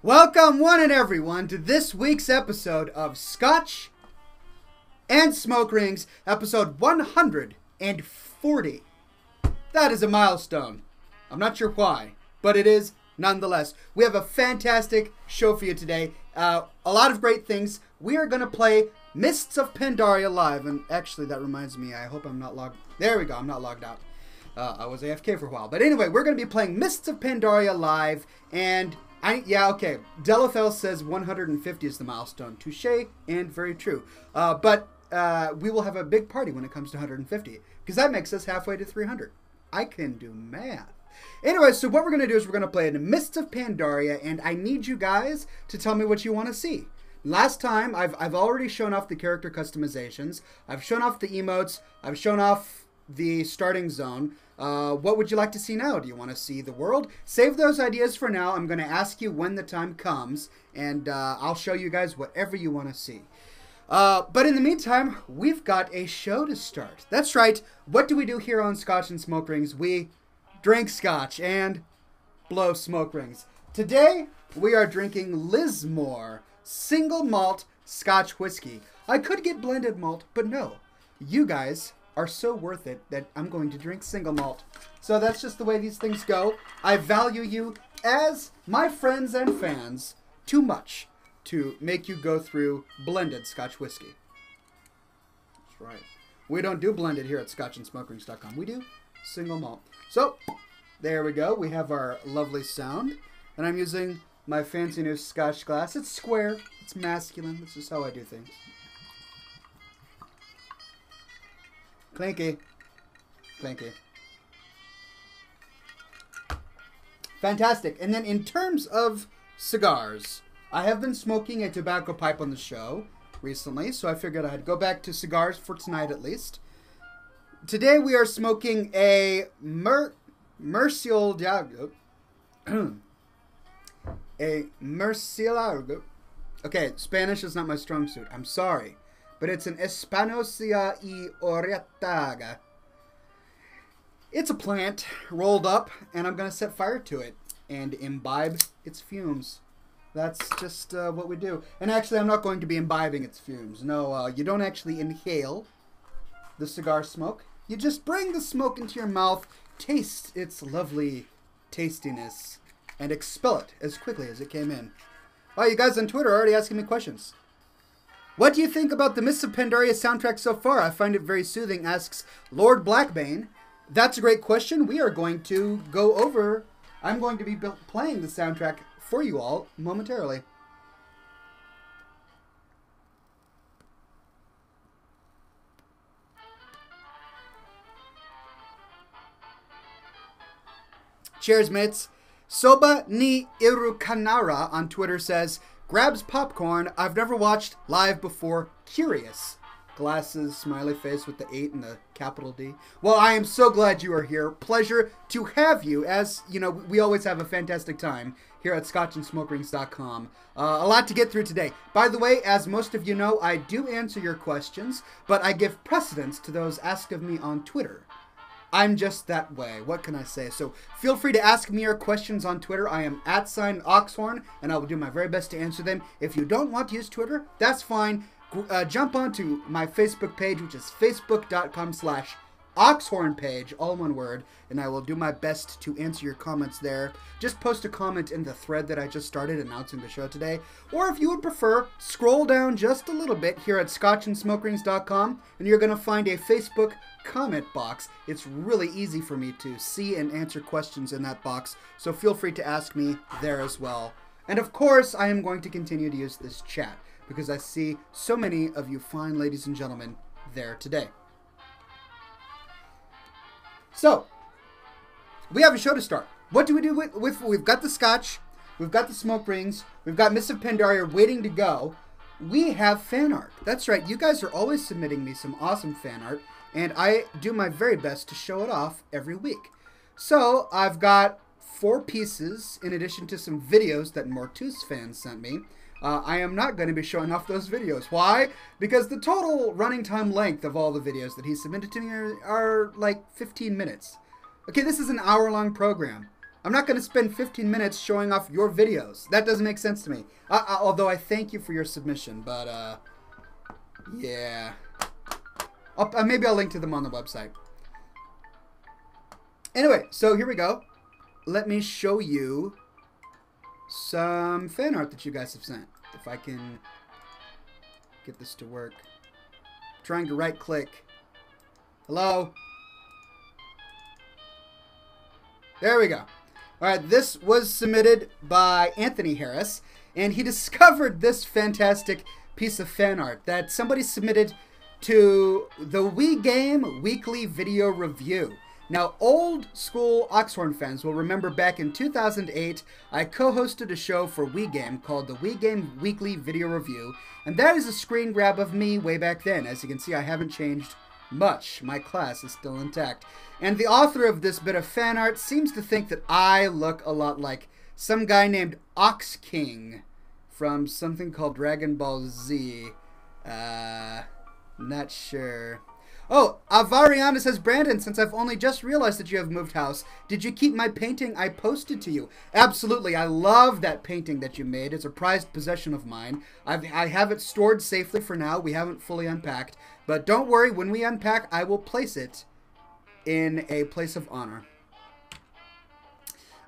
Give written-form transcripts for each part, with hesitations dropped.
Welcome, one and everyone, to this week's episode of Scotch and Smoke Rings, episode 140. That is a milestone. I'm not sure why, but it is nonetheless. We have a fantastic show for you today. A lot of great things. We are going to play Mists of Pandaria live, and actually that reminds me, I hope I'm not logged. There we go, I'm not logged out. I was AFK for a while. But anyway, we're going to be playing Mists of Pandaria live, and okay. Delothel says 150 is the milestone. Touché and very true. But we will have a big party when it comes to 150, because that makes us halfway to 300. I can do math. Anyway, so what we're going to do is we're going to play in Mists of Pandaria, and I need you guys to tell me what you want to see. Last time, I've already shown off the character customizations. I've shown off the emotes. I've shown off the starting zone. What would you like to see now? Do you want to see the world? Save those ideas for now. I'm going to ask you when the time comes, and I'll show you guys whatever you want to see. But in the meantime, we've got a show to start. That's right. What do we do here on Scotch and Smoke Rings? We drink scotch and blow smoke rings. Today, we are drinking Lismore single malt Scotch whiskey. I could get blended malt, but no. You guys are so worth it that I'm going to drink single malt. So that's just the way these things go. I value you as my friends and fans too much to make you go through blended Scotch whiskey. That's right. We don't do blended here at scotchandsmokerings.com. We do single malt. So, there we go. We have our lovely sound. And I'm using my fancy new Scotch glass. It's square. It's masculine. This is how I do things. Clinky. Clinky. Fantastic. And then in terms of cigars, I have been smoking a tobacco pipe on the show recently, so I figured I'd go back to cigars for tonight at least. Today we are smoking a Murcielago. A Murcielago. Okay, Spanish is not my strong suit. I'm sorry. But it's an Espanosia y Orientaga. It's a plant rolled up, and I'm going to set fire to it and imbibe its fumes. That's just what we do. And actually, I'm not going to be imbibing its fumes. No, you don't actually inhale the cigar smoke. You just bring the smoke into your mouth, taste its lovely tastiness, and expel it as quickly as it came in. Wow, you guys on Twitter are already asking me questions. What do you think about the Mists of Pandaria soundtrack so far? I find it very soothing, asks Lord Blackbane. That's a great question. We are going to go over. I'm going to be playing the soundtrack for you all momentarily. Cheers, mates. Soba ni Irukanara on Twitter says, grabs popcorn. I've never watched live before. Curious. Glasses, smiley face with the 8 and the capital D. Well, I am so glad you are here. Pleasure to have you. As you know, we always have a fantastic time here at scotchandsmokerings.com. A lot to get through today. By the way, as most of you know, I do answer your questions, but I give precedence to those asked of me on Twitter. I'm just that way. What can I say? So feel free to ask me your questions on Twitter. I am @Oxhorn, and I will do my very best to answer them. If you don't want to use Twitter, that's fine. Jump onto my Facebook page, which is facebook.com/Oxhorn page, all one word, and I will do my best to answer your comments there. Just post a comment in the thread that I just started announcing the show today. Or if you would prefer, scroll down just a little bit here at scotchandsmokerings.com, and you're going to find a Facebook comment box. It's really easy for me to see and answer questions in that box, so feel free to ask me there as well. And of course, I am going to continue to use this chat, because I see so many of you fine ladies and gentlemen there today. So, we have a show to start. What do we do with we've got the scotch, we've got the smoke rings, we've got Mists of Pandaria waiting to go. We have fan art. That's right, you guys are always submitting me some awesome fan art, and I do my very best to show it off every week. So, I've got 4 pieces in addition to some videos that Mortus fans sent me. I am not going to be showing off those videos. Why? Because the total running time length of all the videos that he submitted to me are like 15 minutes. Okay, this is an hour-long program. I'm not going to spend 15 minutes showing off your videos. That doesn't make sense to me. Although I thank you for your submission, but yeah. Maybe I'll link to them on the website. Anyway, so here we go. Let me show you some fan art that you guys have sent. If I can get this to work. I'm trying to right click. Hello? There we go. Alright, this was submitted by Anthony Harris, and he discovered this fantastic piece of fan art that somebody submitted to the Wii Game Weekly Video Review. Now, old school Oxhorn fans will remember back in 2008, I co-hosted a show for Wii Game called the Wii Game Weekly Video Review, and that is a screen grab of me way back then. As you can see, I haven't changed much. My class is still intact. And the author of this bit of fan art seems to think that I look a lot like some guy named Ox King from something called Dragon Ball Z. Not sure. Oh, Avariana says, Brandon, since I've only just realized that you have moved house, did you keep my painting I posted to you? Absolutely. I love that painting that you made. It's a prized possession of mine. I have it stored safely for now. We haven't fully unpacked. But don't worry, when we unpack, I will place it in a place of honor.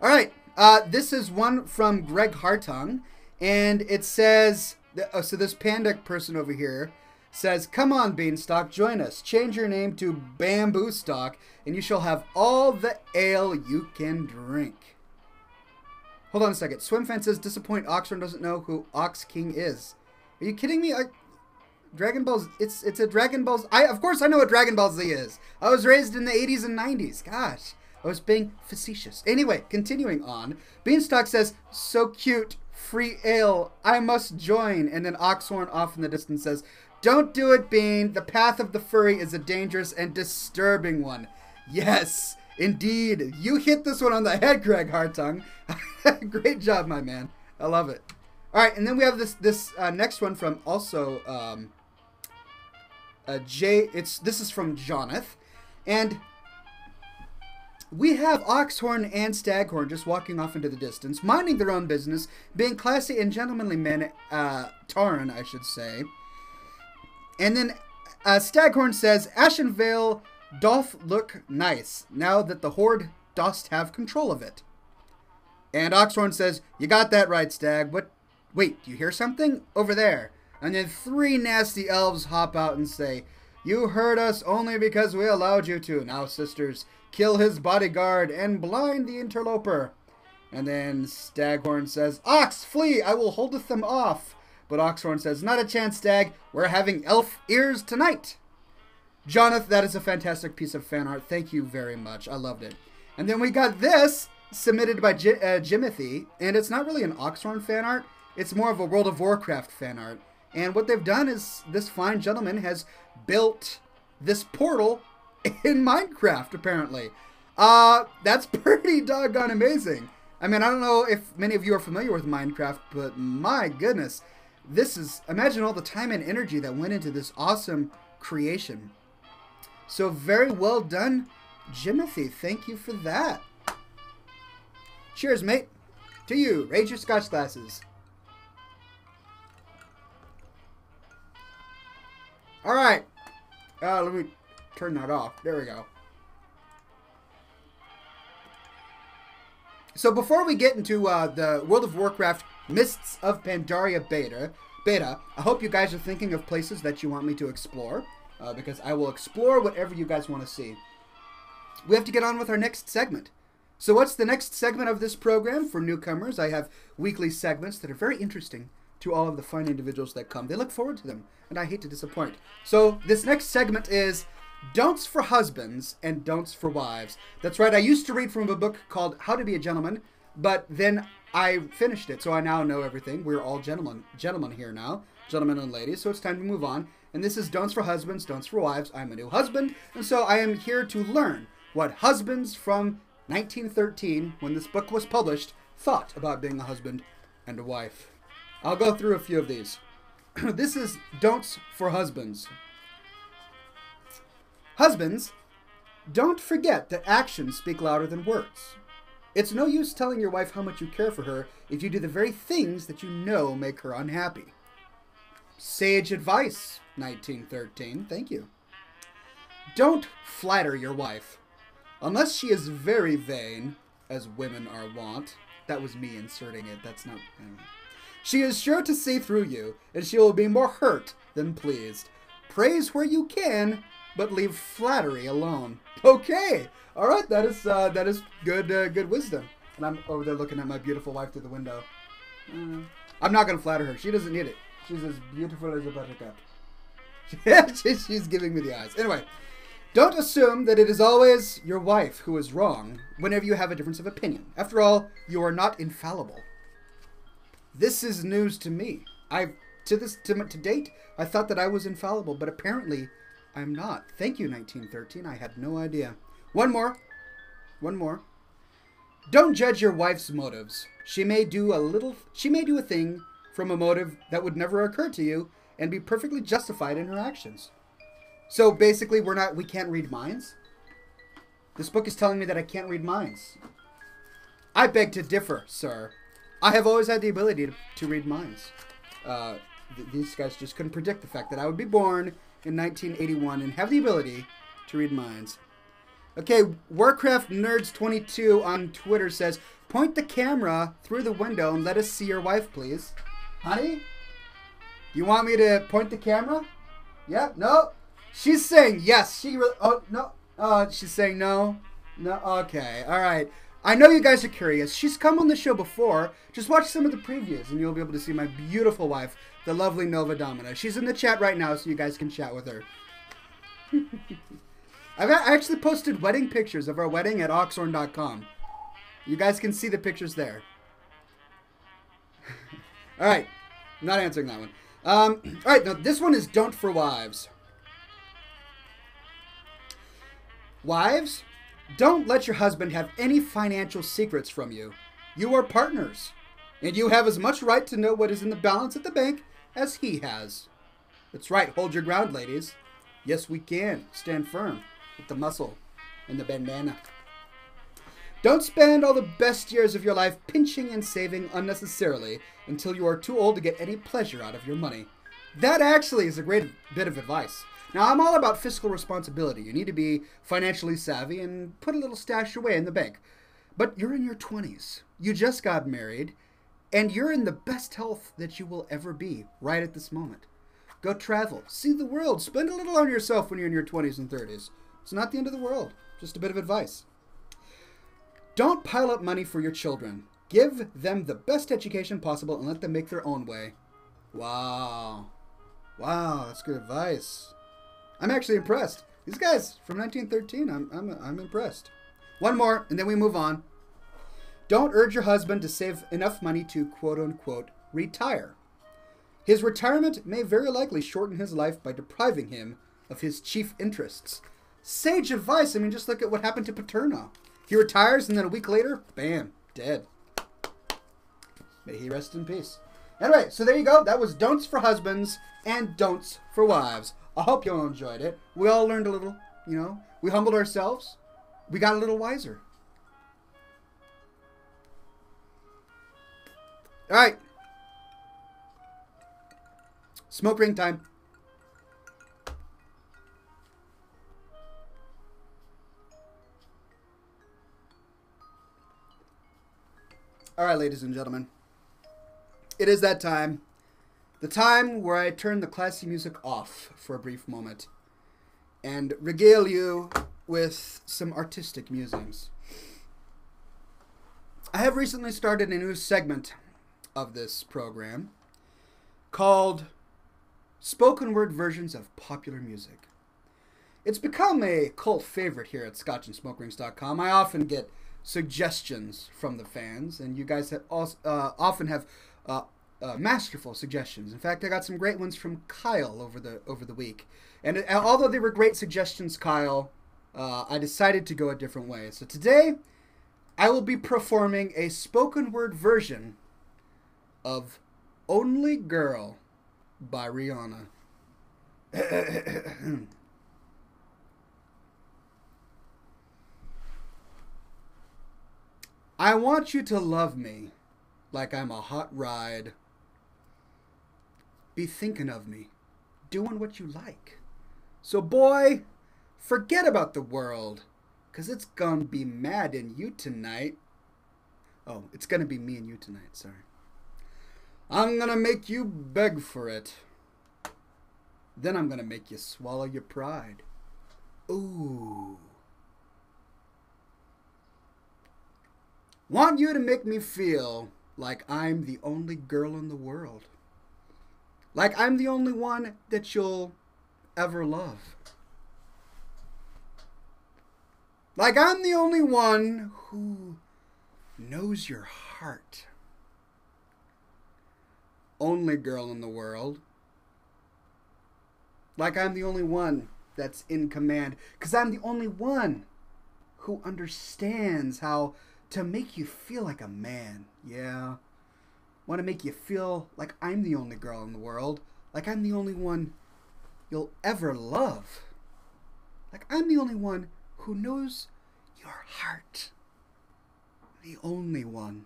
All right. This is one from Greg Hartung. And it says, so this panda person over here says, come on, Beanstalk, join us. Change your name to Bamboo Stalk, and you shall have all the ale you can drink. Hold on a second. Swimfan says, disappoint, Oxhorn doesn't know who Ox King is. Are you kidding me? Dragon Ball, it's a Dragon Ball, of course I know what Dragon Ball Z is. I was raised in the 80s and 90s. Gosh, I was being facetious. Anyway, continuing on. Beanstalk says, so cute, free ale, I must join. And then Oxhorn off in the distance says, don't do it, Bean. The path of the furry is a dangerous and disturbing one. Yes, indeed. You hit this one on the head, Greg Hartung. Great job, my man. I love it. All right, and then we have this next one from also this is from Jonathan, and we have Oxhorn and Staghorn just walking off into the distance, minding their own business, being classy and gentlemanly men, Tarn, I should say. And then Staghorn says, Ashenvale doth look nice, now that the Horde dost have control of it. And Oxhorn says, you got that right, Stag. What? Wait, do you hear something? Over there. And then three nasty elves hop out and say, you heard us only because we allowed you to. Now, sisters, kill his bodyguard and blind the interloper. And then Staghorn says, Ox, flee, I will holdeth them off. But Oxhorn says, not a chance, Stag. We're having elf ears tonight. Jonathan, that is a fantastic piece of fan art. Thank you very much. I loved it. And then we got this submitted by Jimothy. And it's not really an Oxhorn fan art. It's more of a World of Warcraft fan art. And what they've done is this fine gentleman has built this portal in Minecraft, apparently. That's pretty doggone amazing. I mean, I don't know if many of you are familiar with Minecraft, but my goodness. This is, imagine all the time and energy that went into this awesome creation. So very well done, Jimothy. Thank you for that. Cheers, mate. To you. Raise your Scotch glasses. All right. Let me turn that off. There we go. So before we get into the World of Warcraft Mists of Pandaria beta, I hope you guys are thinking of places that you want me to explore, because I will explore whatever you guys want to see. We have to get on with our next segment. So what's the next segment of this program? For newcomers, I have weekly segments that are very interesting to all of the fine individuals that come. They look forward to them, and I hate to disappoint. So this next segment is Don'ts for Husbands and Don'ts for Wives. That's right, I used to read from a book called How to Be a Gentleman, but then I finished it, so I now know everything. We're all gentlemen here now, gentlemen and ladies, so it's time to move on. And this is Don'ts for Husbands, Don'ts for Wives. I'm a new husband, and so I am here to learn what husbands from 1913, when this book was published, thought about being a husband and a wife. I'll go through a few of these. This is Don'ts for Husbands. Husbands, don't forget that actions speak louder than words. It's no use telling your wife how much you care for her if you do the very things that you know make her unhappy. Sage advice, 1913. Thank you. Don't flatter your wife. Unless she is very vain, as women are wont. That was me inserting it. That's not... She is sure to see through you, and she will be more hurt than pleased. Praise where you can, but leave flattery alone. Okay. All right. That is good wisdom. And I'm over there looking at my beautiful wife through the window. I'm not going to flatter her. She doesn't need it. She's as beautiful as a buttercup. She's giving me the eyes. Anyway, don't assume that it is always your wife who is wrong whenever you have a difference of opinion. After all, you are not infallible. This is news to me. To date, I thought that I was infallible, but apparently I'm not. Thank you, 1913. I had no idea. One more. Don't judge your wife's motives. She may do a thing from a motive that would never occur to you and be perfectly justified in her actions. So basically, we can't read minds. This book is telling me that I can't read minds. I beg to differ, sir. I have always had the ability to read minds. These guys just couldn't predict the fact that I would be born in 1981 and have the ability to read minds. Okay, Warcraft Nerds 22 on Twitter says, point the camera through the window and let us see your wife, please. Honey? You want me to point the camera? Yeah? No? She's saying yes. Oh, no. She's saying no. No? Okay. All right. I know you guys are curious. She's come on the show before. Just watch some of the previews and you'll be able to see my beautiful wife, the lovely Nova Domina. She's in the chat right now so you guys can chat with her. I actually posted wedding pictures of our wedding at Oxhorn.com. You guys can see the pictures there. All right. I'm not answering that one. All right. Now, this one is Don't for Wives. Wives, don't let your husband have any financial secrets from you. You are partners, and you have as much right to know what is in the balance at the bank as he has. That's right. Hold your ground, ladies. Yes, we can. Stand firm with the muscle and the bandana. Don't spend all the best years of your life pinching and saving unnecessarily until you are too old to get any pleasure out of your money. That actually is a great bit of advice. Now, I'm all about fiscal responsibility. You need to be financially savvy and put a little stash away in the bank. But you're in your 20s. You just got married, and you're in the best health that you will ever be right at this moment. Go travel. See the world. Spend a little on yourself when you're in your 20s and 30s. It's not the end of the world. Just a bit of advice. Don't pile up money for your children. Give them the best education possible and let them make their own way. Wow. Wow, that's good advice. I'm actually impressed. These guys from 1913, I'm impressed. One more, and then we move on. Don't urge your husband to save enough money to quote-unquote retire. His retirement may very likely shorten his life by depriving him of his chief interests. Sage advice. I mean, just look at what happened to Paterno. He retires, and then a week later, bam, dead. May he rest in peace. Anyway, so there you go. That was Don'ts for Husbands and Don'ts for Wives. I hope you all enjoyed it. We all learned a little, We humbled ourselves. We got a little wiser. All right. Smoke ring time. All right, ladies and gentlemen. It is that time. The time where I turn the classy music off for a brief moment and regale you with some artistic musings. I have recently started a new segment of this program called Spoken Word Versions of Popular Music. It's become a cult favorite here at scotchandsmokerings.com. I often get suggestions from the fans, and you guys have often have masterful suggestions. In fact, I got some great ones from Kyle over the week. And although they were great suggestions, Kyle, I decided to go a different way. So today, I will be performing a spoken word version of Only Girl by Rihanna. I want you to love me like I'm a hot ride. Be thinking of me, doing what you like. So boy, forget about the world, 'cause it's gonna be mad in you tonight. Oh, it's gonna be me and you tonight, sorry. I'm gonna make you beg for it. Then I'm gonna make you swallow your pride. Ooh. Want you to make me feel like I'm the only girl in the world. Like I'm the only one that you'll ever love. Like I'm the only one who knows your heart. Only girl in the world. Like I'm the only one that's in command. 'Cause I'm the only one who understands how to make you feel like a man. Yeah. Want to make you feel like I'm the only girl in the world. Like I'm the only one you'll ever love. Like I'm the only one who knows your heart. The only one.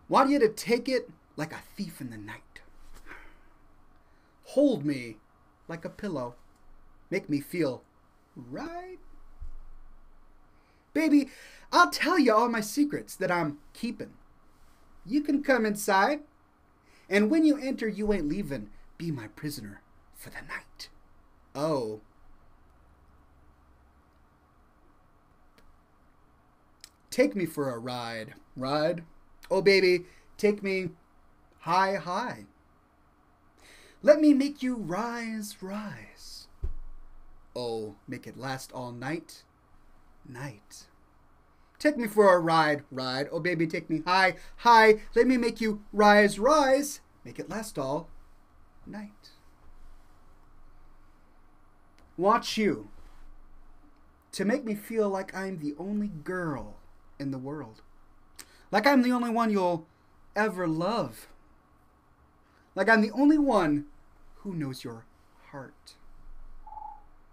Want you to take it like a thief in the night. Hold me like a pillow. Make me feel right. Baby, I'll tell you all my secrets that I'm keeping. You can come inside. And when you enter, you ain't leaving. Be my prisoner for the night. Oh. Take me for a ride. Ride? Oh, baby, take me high, high. Let me make you rise, rise. Oh, make it last all night, night. Take me for a ride, ride. Oh, baby, take me high, high. Let me make you rise, rise. Make it last all night. Want you to make me feel like I'm the only girl in the world. Like I'm the only one you'll ever love. Like I'm the only one who knows your heart.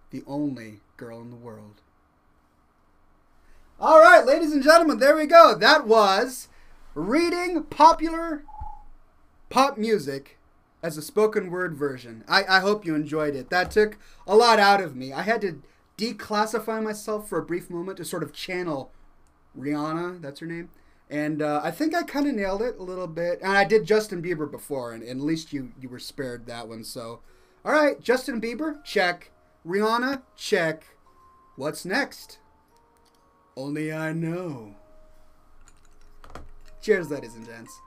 The only girl in the world. All right, ladies and gentlemen, there we go. That was reading popular pop music as a spoken word version. I hope you enjoyed it. That took a lot out of me. I had to declassify myself for a brief moment to sort of channel Rihanna, that's her name. And I think I kind of nailed it a little bit. And I did Justin Bieber before, and at least you were spared that one. So, all right, Justin Bieber, check. Rihanna, check. What's next? Only I know. Cheers, ladies and gents.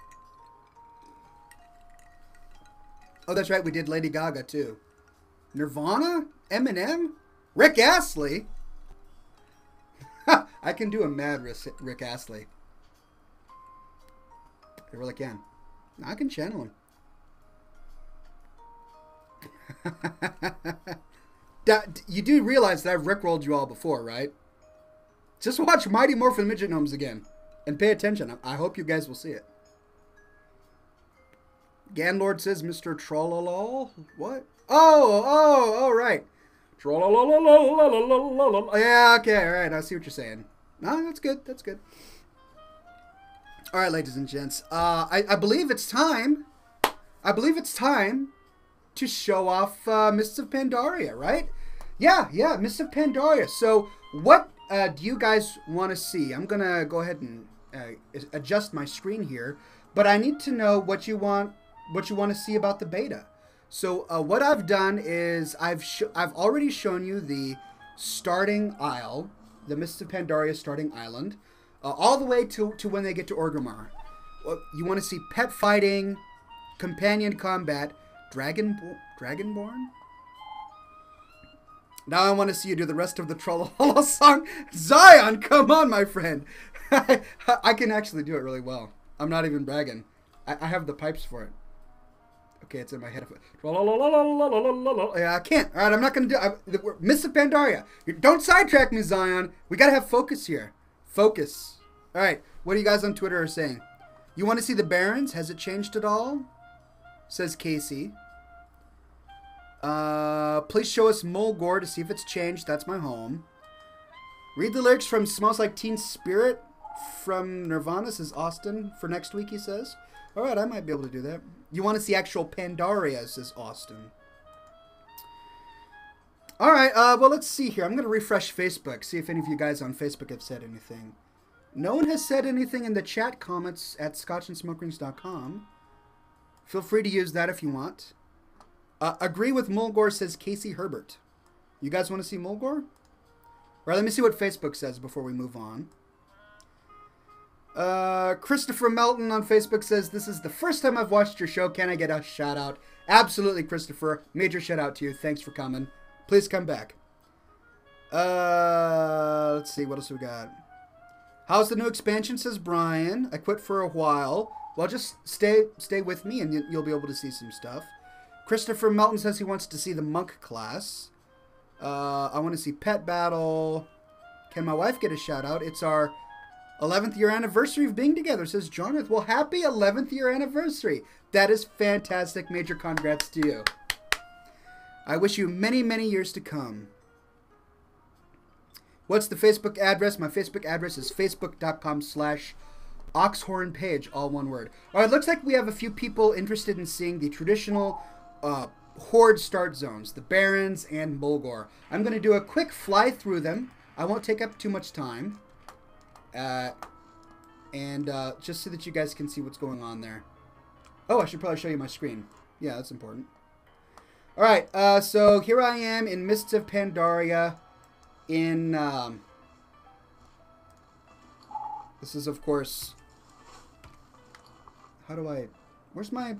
Oh, that's right, we did Lady Gaga, too. Nirvana? Eminem? Rick Astley? I can do a mad Rick Astley. I really can. I can channel him. You do realize that I've rickrolled you all before, right? Just watch Mighty Morphin Midget Gnomes again. And pay attention. I hope you guys will see it. Ganlord says Mr. Trollolol. What? Oh, right. Trollolol. Yeah, okay, alright. I see what you're saying. No, that's good. That's good. Alright, ladies and gents. I believe it's time. I believe it's time to show off Mists of Pandaria, right? Yeah, Mists of Pandaria. So, what do you guys want to see? I'm going to go ahead and adjust my screen here, but I need to know what you want to see about the beta. So, what I've done is I've already shown you the starting isle, the Mists of Pandaria starting island, all the way to when they get to Orgrimmar. You want to see pet fighting, companion combat, Dragonborn? Now I want to see you do the rest of the Trollololo song. Zion, come on, my friend. I can actually do it really well. I'm not even bragging. I have the pipes for it. Okay, it's in my head. Yeah, I can't. All right, I'm not going to do it. Mists of Pandaria. Don't sidetrack me, Zion. We got to have focus here. Focus. All right, what are you guys on Twitter are saying? You want to see the Barons? Has it changed at all? Says Casey. Please show us Mulgore to see if it's changed. That's my home. Read the lyrics from Smells Like Teen Spirit from Nirvana, says Austin, for next week, he says. All right, I might be able to do that. You want to see actual Pandaria, says Austin. All right, well, let's see here. I'm going to refresh Facebook, see if any of you guys on Facebook have said anything. No one has said anything in the chat comments at scotchandsmokerings.com. Feel free to use that if you want. Agree with Mulgore, says Casey Herbert. You guys want to see Mulgore? All right, let me see what Facebook says before we move on. Christopher Melton on Facebook says, this is the first time I've watched your show. Can I get a shout out? Absolutely, Christopher. Major shout out to you. Thanks for coming. Please come back. Let's see. What else we got? How's the new expansion, says Brian. I quit for a while. Well, just stay with me and you'll be able to see some stuff. Christopher Melton says he wants to see the monk class. I want to see Pet Battle. Can my wife get a shout out? It's our 11th year anniversary of being together, says Jonathan. Well, happy 11th year anniversary. That is fantastic. Major congrats to you. I wish you many, many years to come. What's the Facebook address? My Facebook address is facebook.com/Oxhorn page, all one word. All right, looks like we have a few people interested in seeing the traditional Horde start zones, the Barrens and Mulgore. I'm going to do a quick fly through them. I won't take up too much time. Just so that you guys can see what's going on there. Oh, I should probably show you my screen. Yeah, that's important. All right, so here I am in Mists of Pandaria. This is, of course... Where's my...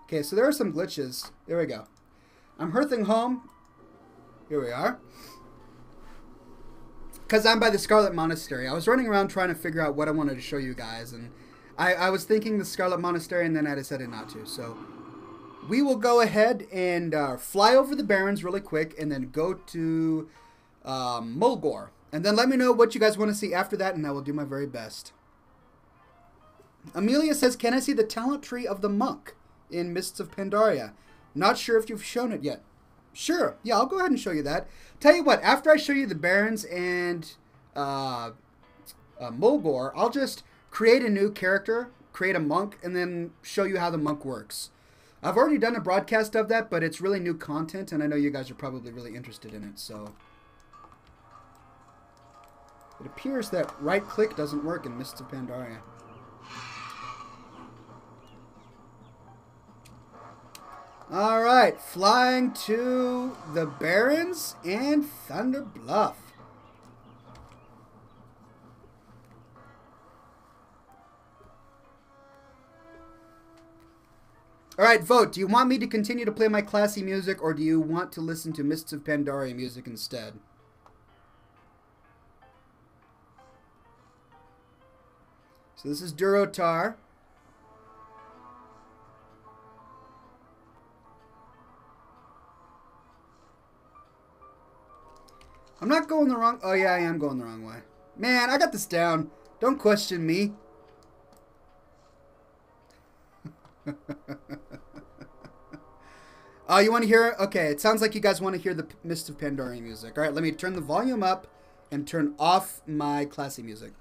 Okay, so there are some glitches. There we go. I'm hearthing home. Here we are. Because I'm by the Scarlet Monastery. I was running around trying to figure out what I wanted to show you guys. And I was thinking the Scarlet Monastery, and then I decided not to. So we will go ahead and fly over the Barrens really quick, and then go to Mulgore. And then let me know what you guys want to see after that, and I will do my very best. Amelia says, can I see the talent tree of the monk in Mists of Pandaria? Not sure if you've shown it yet. Sure. Yeah, I'll go ahead and show you that. Tell you what, after I show you the Barrens and Mulgore, I'll just create a new character, create a monk, and then show you how the monk works. I've already done a broadcast of that, but it's really new content, and I know you guys are probably really interested in it, so... It appears that right-click doesn't work in Mists of Pandaria. Alright, flying to the Barrens and Thunder Bluff. Alright, vote. Do you want me to continue to play my classy music, or do you want to listen to Mists of Pandaria music instead? So this is Durotar. I'm not going the wrong... Oh, yeah, I am going the wrong way. Man, I got this down. Don't question me. Oh, you want to hear... Okay, it sounds like you guys want to hear the Mist of Pandaria music. All right, let me turn the volume up and turn off my classy music.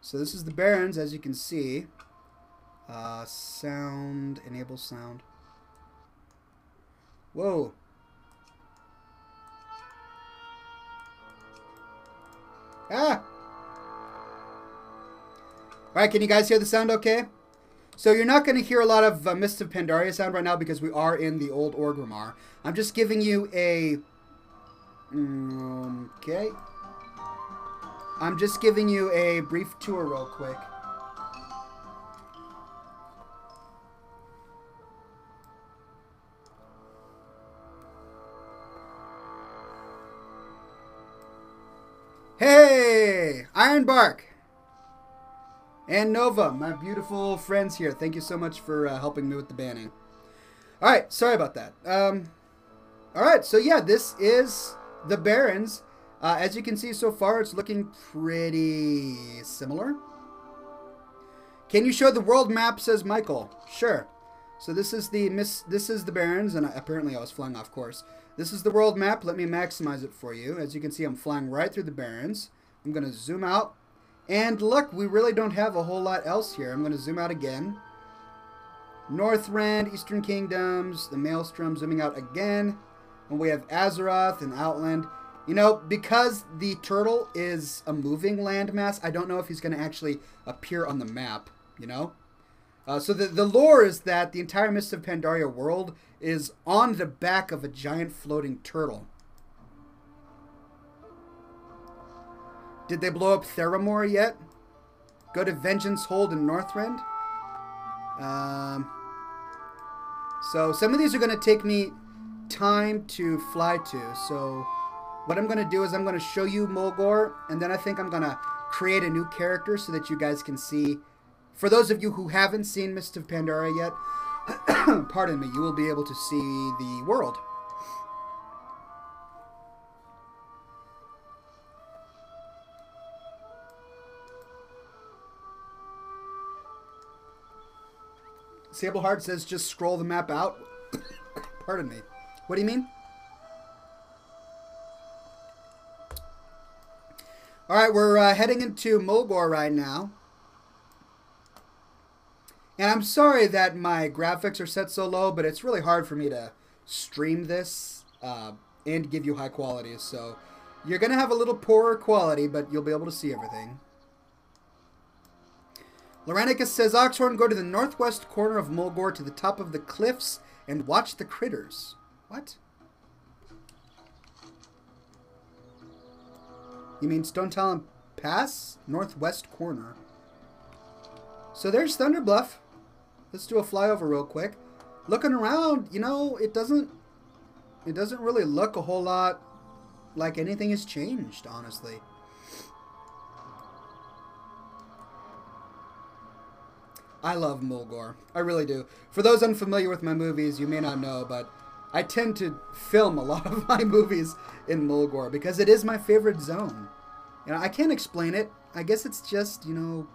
So this is the Barrens, as you can see. Sound, enable sound. Whoa. Ah! Alright, can you guys hear the sound okay? So you're not going to hear a lot of Mists of Pandaria sound right now because we are in the old Orgrimmar. I'm just giving you a... Okay. I'm just giving you a brief tour real quick. Hey! Ironbark! And Nova, my beautiful friends here. Thank you so much for helping me with the banning. Alright, sorry about that. Alright, so yeah, this is the Barrens. As you can see so far, it's looking pretty similar. Can you show the world map, says Michael. Sure. So this is the Barrens, and apparently I was flying off course. This is the world map. Let me maximize it for you. As you can see, I'm flying right through the Barrens. I'm going to zoom out. And look, we really don't have a whole lot else here. I'm going to zoom out again. Northrend, Eastern Kingdoms, the Maelstrom, zooming out again. And we have Azeroth and Outland. You know, because the turtle is a moving landmass, I don't know if he's going to actually appear on the map, you know? So the lore is that the entire Mists of Pandaria world is on the back of a giant floating turtle. Did they blow up Theramore yet? Go to Vengeance Hold in Northrend. So some of these are going to take me time to fly to. So what I'm going to do is I'm going to show you Mulgore, and then I think I'm going to create a new character so that you guys can see. For those of you who haven't seen Mists of Pandaria yet, pardon me, you will be able to see the world. Sableheart says just scroll the map out. Pardon me. What do you mean? Alright, we're heading into Mulgore right now. And I'm sorry that my graphics are set so low, but it's really hard for me to stream this and give you high quality. So you're going to have a little poorer quality, but you'll be able to see everything. Loranicus says, Oxhorn, go to the northwest corner of Mulgore to the top of the cliffs and watch the critters. What? You mean Stone Talon Pass? Northwest corner. So there's Thunderbluff. Let's do a flyover real quick. Looking around, you know, it doesn't really look a whole lot like anything has changed, honestly. I love Mulgore. I really do. For those unfamiliar with my movies, you may not know, but I tend to film a lot of my movies in Mulgore because it is my favorite zone. You know, I can't explain it. I guess it's just, you know,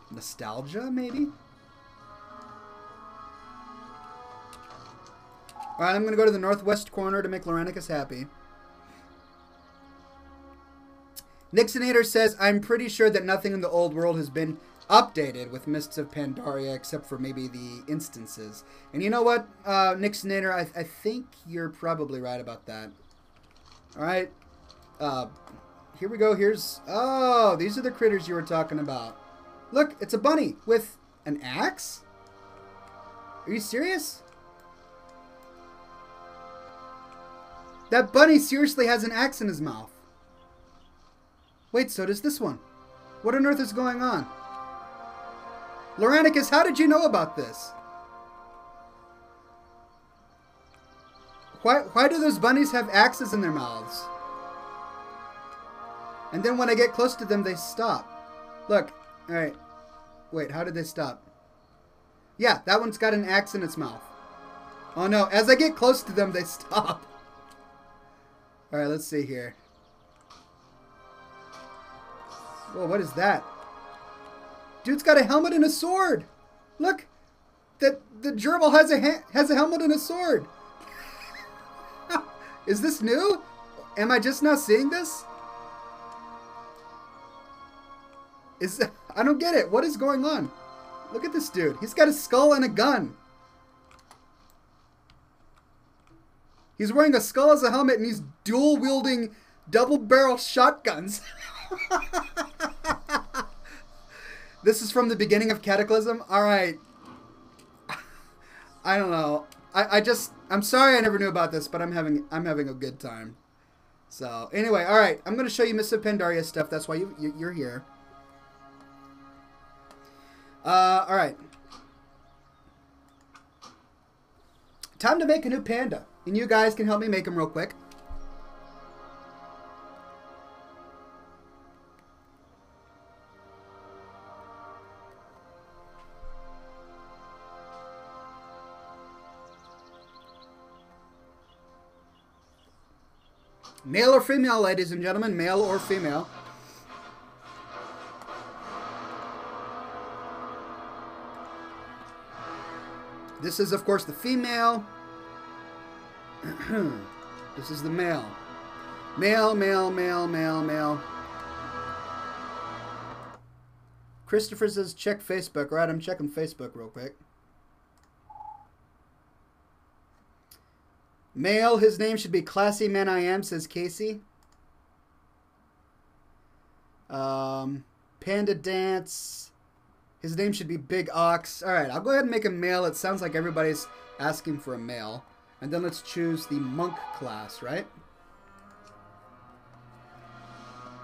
nostalgia, maybe? Alright, I'm going to go to the northwest corner to make Loranicus happy. Nixonator says, I'm pretty sure that nothing in the old world has been updated with Mists of Pandaria except for maybe the instances. And you know what, Nixonator, I think you're probably right about that. Alright. Here we go. Here's... Oh, these are the critters you were talking about. Look, it's a bunny with an axe? Are you serious? That bunny seriously has an axe in his mouth. Wait, so does this one. What on earth is going on? Loranicus, how did you know about this? Why do those bunnies have axes in their mouths? And then when I get close to them, they stop. Look. Alright. Wait, how did they stop? Yeah, that one's got an axe in its mouth. Oh no, as I get close to them, they stop. Alright, let's see here. Whoa, what is that? Dude's got a helmet and a sword. Look, the gerbil has a helmet and a sword. Is this new? Am I just now seeing this? I don't get it. What is going on? Look at this dude. He's got a skull and a gun. He's wearing a skull as a helmet and he's dual wielding double barrel shotguns. This is from the beginning of Cataclysm? Alright. I don't know. I'm sorry I never knew about this, but I'm having a good time. So, anyway, alright. I'm going to show you Mists of Pandaria stuff. That's why you're here. Alright. Time to make a new panda. And you guys can help me make him real quick. Male or female, ladies and gentlemen. Male or female. This is, of course, the female. This is the male. Male, male, male, male, male. Christopher says, check Facebook. All right, I'm checking Facebook real quick. Male, his name should be Classy Man I Am, says Casey. Panda Dance. His name should be Big Ox. All right, I'll go ahead and make a male. It sounds like everybody's asking for a male. And then let's choose the monk class, right?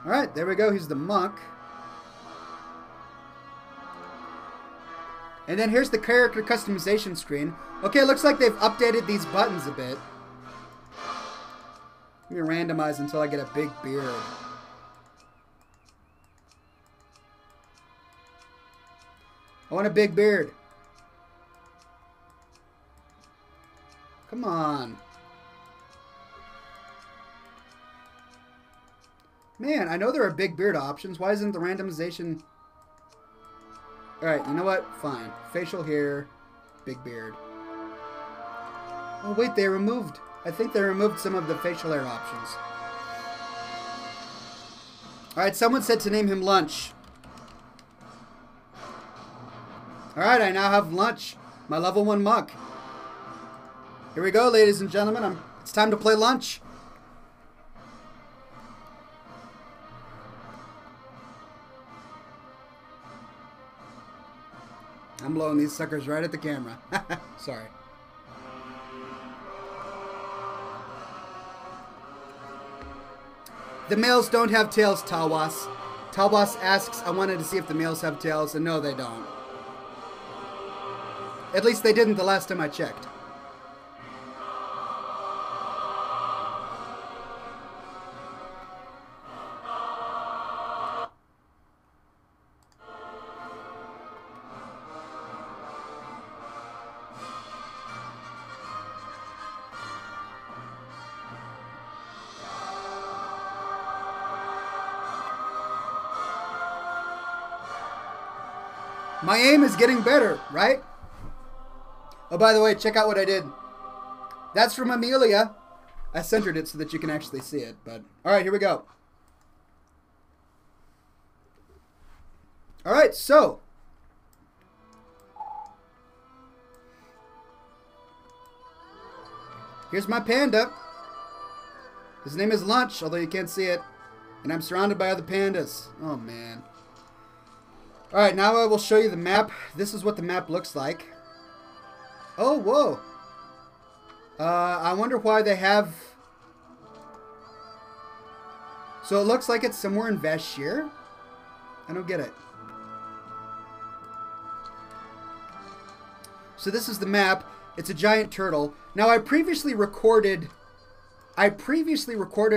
All right, there we go. He's the monk. And then here's the character customization screen. Okay, looks like they've updated these buttons a bit. Let me randomize until I get a big beard. I want a big beard. Come on. Man, I know there are big beard options. Why isn't the randomization... Alright, you know what? Fine. Facial hair, big beard. Oh, wait, they removed... I think they removed some of the facial hair options. Alright, someone said to name him Lunch. Alright, I now have Lunch, my level 1 monk. Here we go, ladies and gentlemen. It's time to play Lunch. I'm blowing these suckers right at the camera. Sorry. The males don't have tails, Tawas. Tawas asks, I wanted to see if the males have tails, and no, they don't. At least they didn't the last time I checked. My aim is getting better, right? Oh, by the way, check out what I did. That's from Amelia. I centered it so that you can actually see it. But all right, here we go. All right, so here's my panda. His name is Lunch, although you can't see it. And I'm surrounded by other pandas. Oh, man. All right, now I will show you the map. This is what the map looks like. Oh, whoa. I wonder why they have... So it looks like it's somewhere in Vashir? I don't get it. So this is the map. It's a giant turtle. Now I previously recorded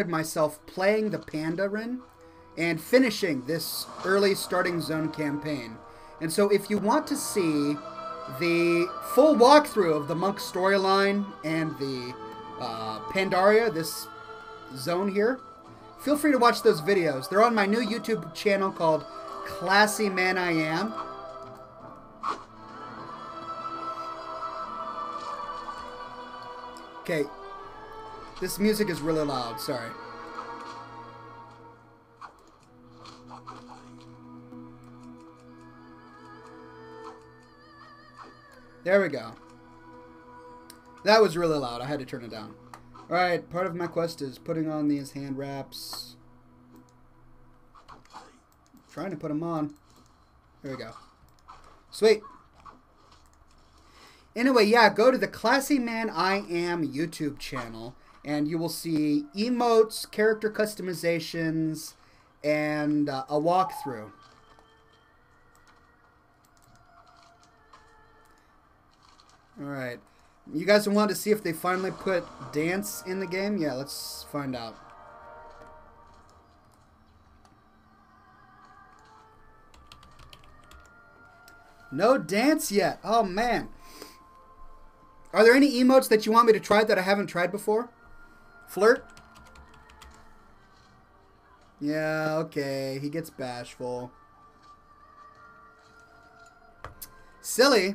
myself playing the Panda Rin and finishing this early starting zone campaign. And so if you want to see the full walkthrough of the monk storyline and the Pandaria, this zone here, feel free to watch those videos. They're on my new YouTube channel called Classy Man I Am. Okay, this music is really loud, sorry. There we go. That was really loud. I had to turn it down. Alright, part of my quest is putting on these hand wraps. Trying to put them on. There we go. Sweet. Anyway, yeah, go to the Classy Man I Am YouTube channel, and you will see emotes, character customizations, and a walkthrough. Alright. You guys want to see if they finally put dance in the game? Yeah, let's find out. No dance yet. Oh, man. Are there any emotes that you want me to try that I haven't tried before? Flirt? Yeah, okay. He gets bashful. Silly.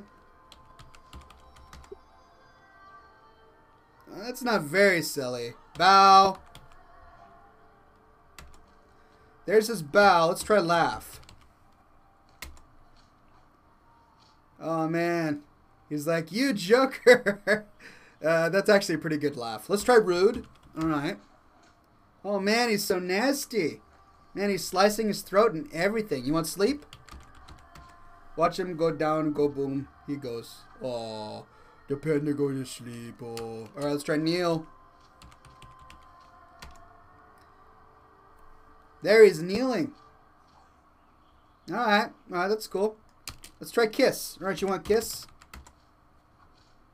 That's not very silly. Bow. There's his bow. Let's try laugh. Oh, man. He's like, you joker. That's actually a pretty good laugh. Let's try rude. All right. Oh, man, he's so nasty. Man, he's slicing his throat and everything. You want sleep? Watch him go down, go boom. He goes. Oh, the panda go to sleep. Oh. All right, let's try kneel. There, he's kneeling. All right, that's cool. Let's try kiss. All right, you want kiss?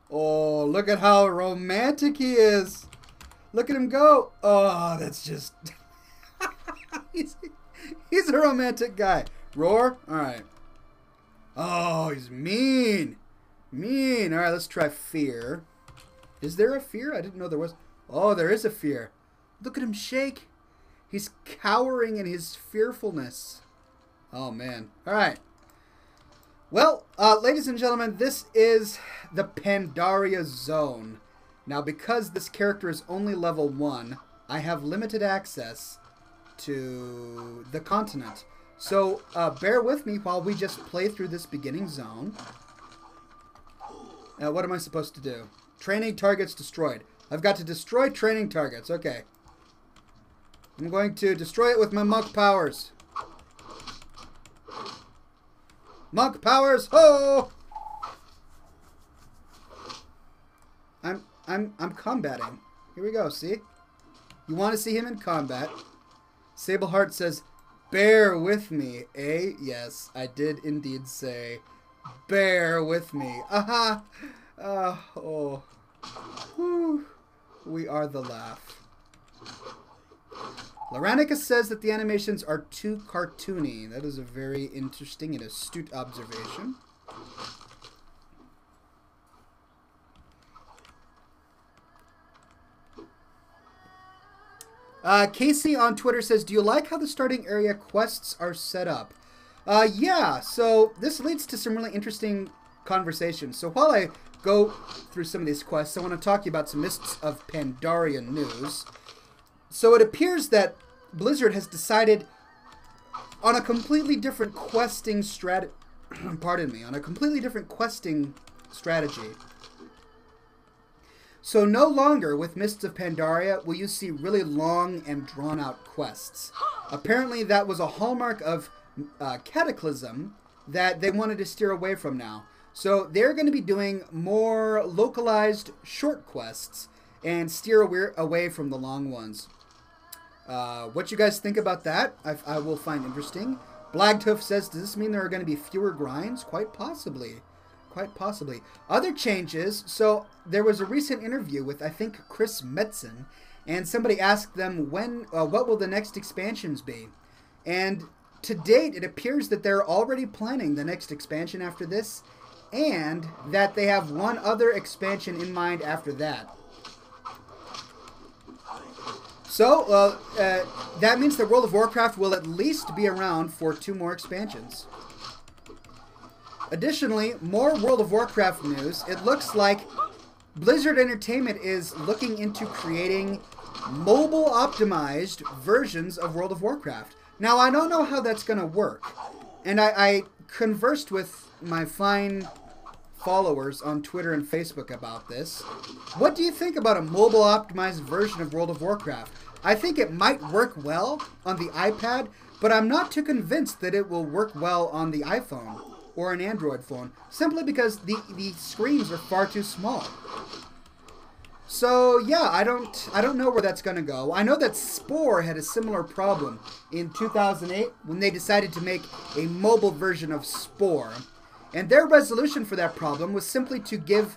Oh, look at how romantic he is. Look at him go. Oh, that's just... he's a romantic guy. Roar? All right. Oh, he's mean. Mean. All right, let's try fear. Is there a fear? I didn't know there was. Oh, there is a fear. Look at him shake. He's cowering in his fearfulness. Oh, man. All right. Well, ladies and gentlemen, this is the Pandaria Zone. Now, because this character is only level 1, I have limited access to the continent. So, bear with me while we just play through this beginning zone. What am I supposed to do? Training targets destroyed. I've got to destroy training targets. Okay. I'm going to destroy it with my monk powers. Monk powers, ho! I'm combating. Here we go, see? You want to see him in combat. Sableheart says, bear with me, eh? Yes, I did indeed say, bear with me. Aha! Oh. Whew. We are the laugh. Loranica says that the animations are too cartoony. That is a very interesting and astute observation. Casey on Twitter says, do you like how the starting area quests are set up? Yeah, so this leads to some really interesting conversations. So while I go through some of these quests, I want to talk to you about some Mists of Pandaria news. So it appears that Blizzard has decided on a completely different questing strategy. Pardon me, on a completely different questing strategy. So no longer with Mists of Pandaria will you see really long and drawn-out quests. Apparently that was a hallmark of Cataclysm that they wanted to steer away from now. So they're going to be doing more localized short quests and steer away from the long ones. What you guys think about that, I will find interesting. Blagtooth says, does this mean there are going to be fewer grinds? Quite possibly. Quite possibly. Other changes, so there was a recent interview with, I think, Chris Metzen, and somebody asked them what will the next expansions be? And to date, it appears that they're already planning the next expansion after this, and that they have one other expansion in mind after that. So, that means that World of Warcraft will at least be around for 2 more expansions. Additionally, more World of Warcraft news. It looks like Blizzard Entertainment is looking into creating mobile-optimized versions of World of Warcraft. Now, I don't know how that's going to work. And I conversed with my fine followers on Twitter and Facebook about this. What do you think about a mobile-optimized version of World of Warcraft? I think it might work well on the iPad, but I'm not too convinced that it will work well on the iPhone or an Android phone, simply because the screens are far too small. So yeah, I don't know where that's going to go. I know that Spore had a similar problem in 2008 when they decided to make a mobile version of Spore. And their resolution for that problem was simply to give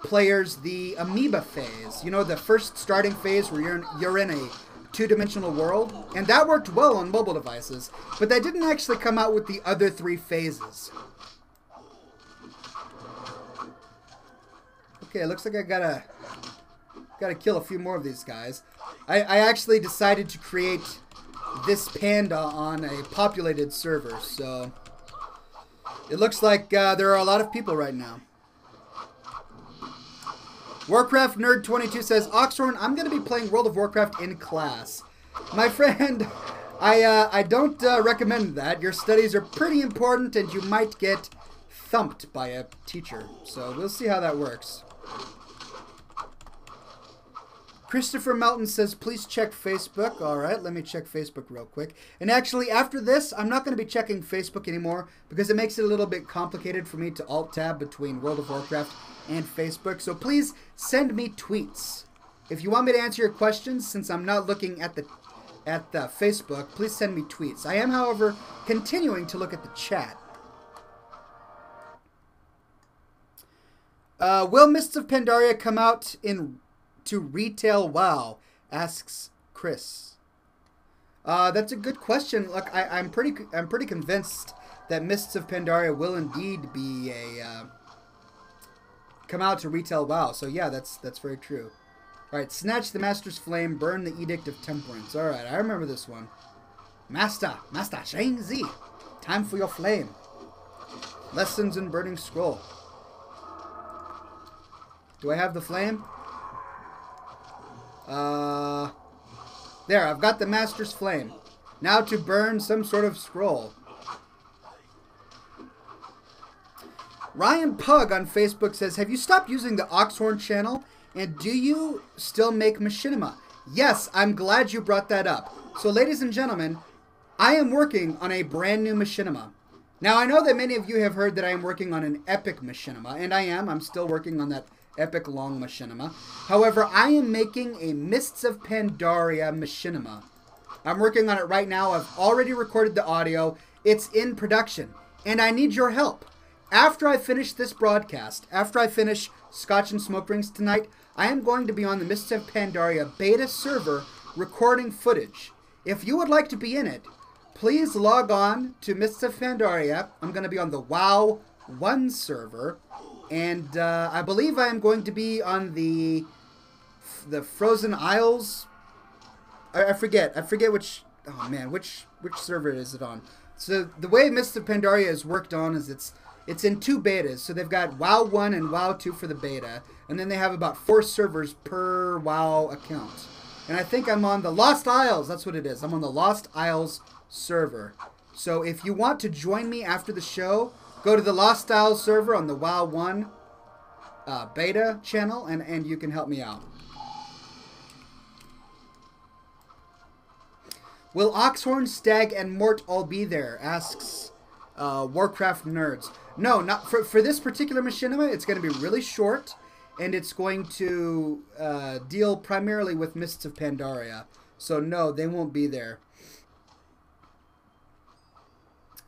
players the amoeba phase. You know, the first starting phase where you're in a two-dimensional world. And that worked well on mobile devices. But they didn't actually come out with the other 3 phases. Okay, looks like I gotta kill a few more of these guys. I actually decided to create this panda on a populated server, so it looks like there are a lot of people right now. Warcraft Nerd 22 says, Oxhorn, I'm going to be playing World of Warcraft in class. My friend, I don't recommend that. Your studies are pretty important and you might get thumped by a teacher. So we'll see how that works. Christopher Melton says, please check Facebook. All right, let me check Facebook real quick. And actually, after this, I'm not going to be checking Facebook anymore because it makes it a little bit complicated for me to alt-tab between World of Warcraft and Facebook. So please send me tweets. If you want me to answer your questions, since I'm not looking at the Facebook, please send me tweets. I am, however, continuing to look at the chat. Will Mists of Pandaria come out to retail WoW? Asks Chris. That's a good question. Look, I'm pretty convinced that Mists of Pandaria will indeed be come out to retail WoW. So yeah, that's very true. All right, snatch the Master's Flame, burn the Edict of Temperance. All right, I remember this one. Master, Shang Zi, time for your flame. Lessons in Burning Scroll. Do I have the flame? There, I've got the Master's Flame. Now to burn some sort of scroll. Ryan Pug on Facebook says, have you stopped using the Oxhorn channel? And do you still make machinima? Yes, I'm glad you brought that up. So, ladies and gentlemen, I am working on a brand new machinima. Now, I know that many of you have heard that I am working on an epic machinima, and I am. I'm still working on that epic long machinima. However, I am making a Mists of Pandaria machinima. I'm working on it right now. I've already recorded the audio. It's in production, and I need your help. After I finish this broadcast, after I finish Scotch and Smoke Rings tonight, I am going to be on the Mists of Pandaria beta server recording footage. If you would like to be in it, please log on to Mists of Pandaria. I'm going to be on the WoW 1 server, and I believe I am going to be on the Frozen Isles. I forget which. Oh man, which server is it on? So the way Mists of Pandaria is worked on is it's in 2 betas. So they've got WoW 1 and WoW 2 for the beta. And then they have about 4 servers per WoW account. And I think I'm on the Lost Isles. That's what it is. I'm on the Lost Isles server. So if you want to join me after the show, go to the Lost Isles server on the WoW 1 beta channel, and you can help me out. Will Oxhorn, Stag, and Mort all be there? Asks Warcraft Nerds. No, not for this particular machinima. It's going to be really short, and it's going to deal primarily with Mists of Pandaria. So no, they won't be there.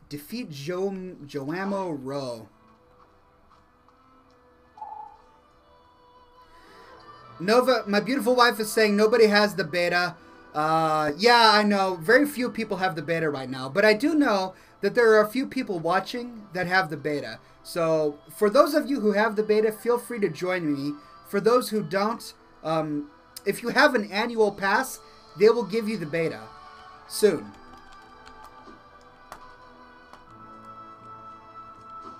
Defeat Joamo Rowe. Nova, my beautiful wife is saying nobody has the beta. Yeah, I know. Very few people have the beta right now. But I do know that there are a few people watching that have the beta. So for those of you who have the beta, feel free to join me. For those who don't, if you have an annual pass, they will give you the beta soon.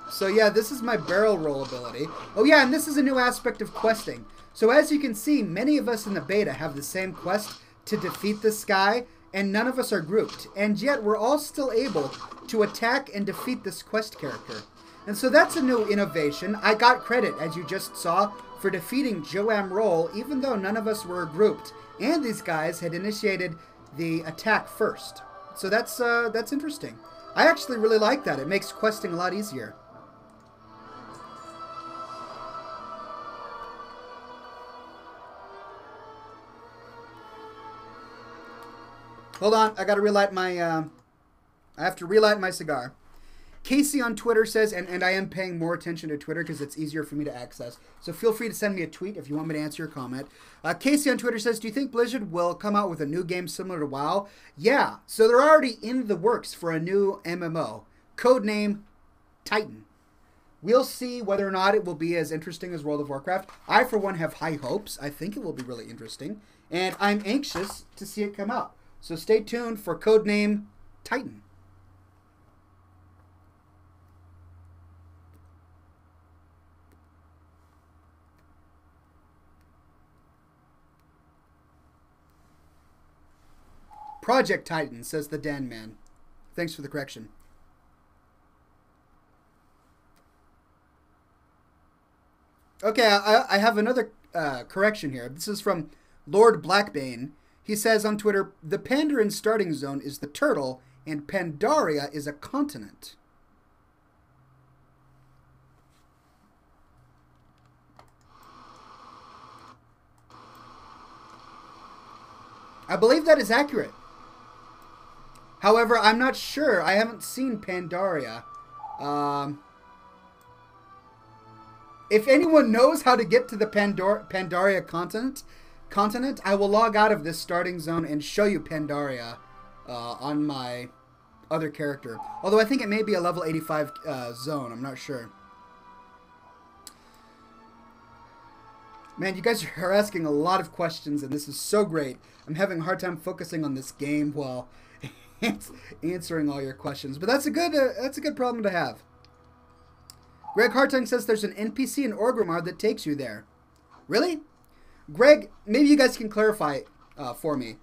So yeah, this is my barrel roll ability. Oh yeah, and this is a new aspect of questing. So as you can see, many of us in the beta have the same quest to defeat this guy, and none of us are grouped. And yet we're all still able to attack and defeat this quest character. And so that's a new innovation. I got credit, as you just saw, for defeating Joam Roll, even though none of us were grouped. And these guys had initiated the attack first. So that's interesting. I actually really like that. It makes questing a lot easier. Hold on, I gotta relight my, I have to relight my cigar. Casey on Twitter says, and I am paying more attention to Twitter because it's easier for me to access. So feel free to send me a tweet if you want me to answer your comment. Casey on Twitter says, do you think Blizzard will come out with a new game similar to WoW? Yeah, so they're already in the works for a new MMO. Codename Titan. We'll see whether or not it will be as interesting as World of Warcraft. I, for one, have high hopes. I think it will be really interesting. And I'm anxious to see it come out. So stay tuned for codename Titan. Project Titan, says the Dan Man. Thanks for the correction. Okay, I have another correction here. This is from Lord Blackbane. He says on Twitter, the Pandarin starting zone is the turtle, and Pandaria is a continent. I believe that is accurate. However, I'm not sure. I haven't seen Pandaria. If anyone knows how to get to the Pandaria continent, I will log out of this starting zone and show you Pandaria on my other character. Although I think it may be a level 85 zone. I'm not sure. Man, you guys are asking a lot of questions, and this is so great. I'm having a hard time focusing on this game while answering all your questions. But that's a good problem to have. Greg Hartung says there's an NPC in Orgrimmar that takes you there. Really? Greg, maybe you guys can clarify for me.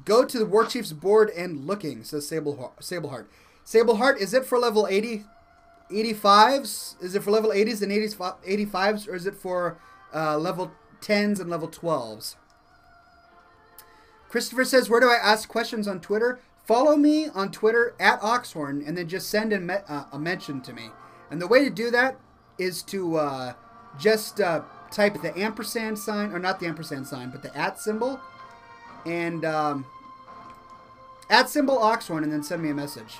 Go to the War Chief's board and looking, says Sableheart. Sableheart, is it for level 85s? Is it for level 80s and 85s? Or is it for level 10s and level 12s? Christopher says, where do I ask questions on Twitter? Follow me on Twitter at Oxhorn and then just send a mention to me. And the way to do that is to just type the ampersand sign, or not the ampersand sign, but the @ symbol. And @ symbol Oxhorn, and then send me a message.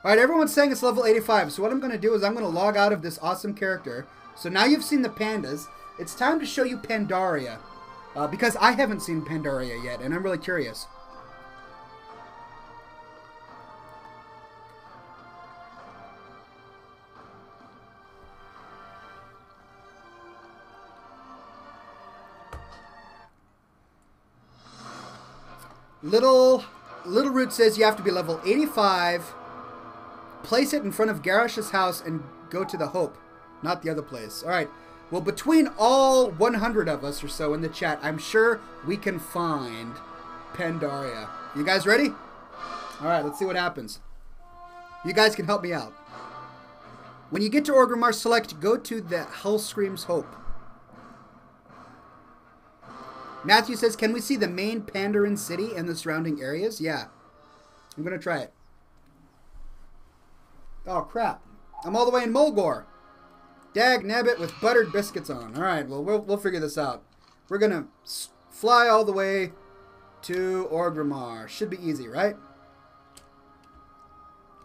Alright, everyone's saying it's level 85. So what I'm going to do is I'm going to log out of this awesome character. So now you've seen the pandas. It's time to show you Pandaria. Because I haven't seen Pandaria yet, and I'm really curious. Little Root says you have to be level 85, place it in front of Garrosh's house, and go to the Hope, not the other place. All right. Well, between all 100 of us or so in the chat, I'm sure we can find Pandaria. You guys ready? All right, let's see what happens. You guys can help me out. When you get to Orgrimmar, select go to the Hellscream's Hope. Matthew says, can we see the main Pandarin city and the surrounding areas? Yeah. I'm going to try it. Oh, crap. I'm all the way in Mulgore. Dag nabbit with buttered biscuits on. All right, well, we'll figure this out. We're going to fly all the way to Orgrimmar. Should be easy, right?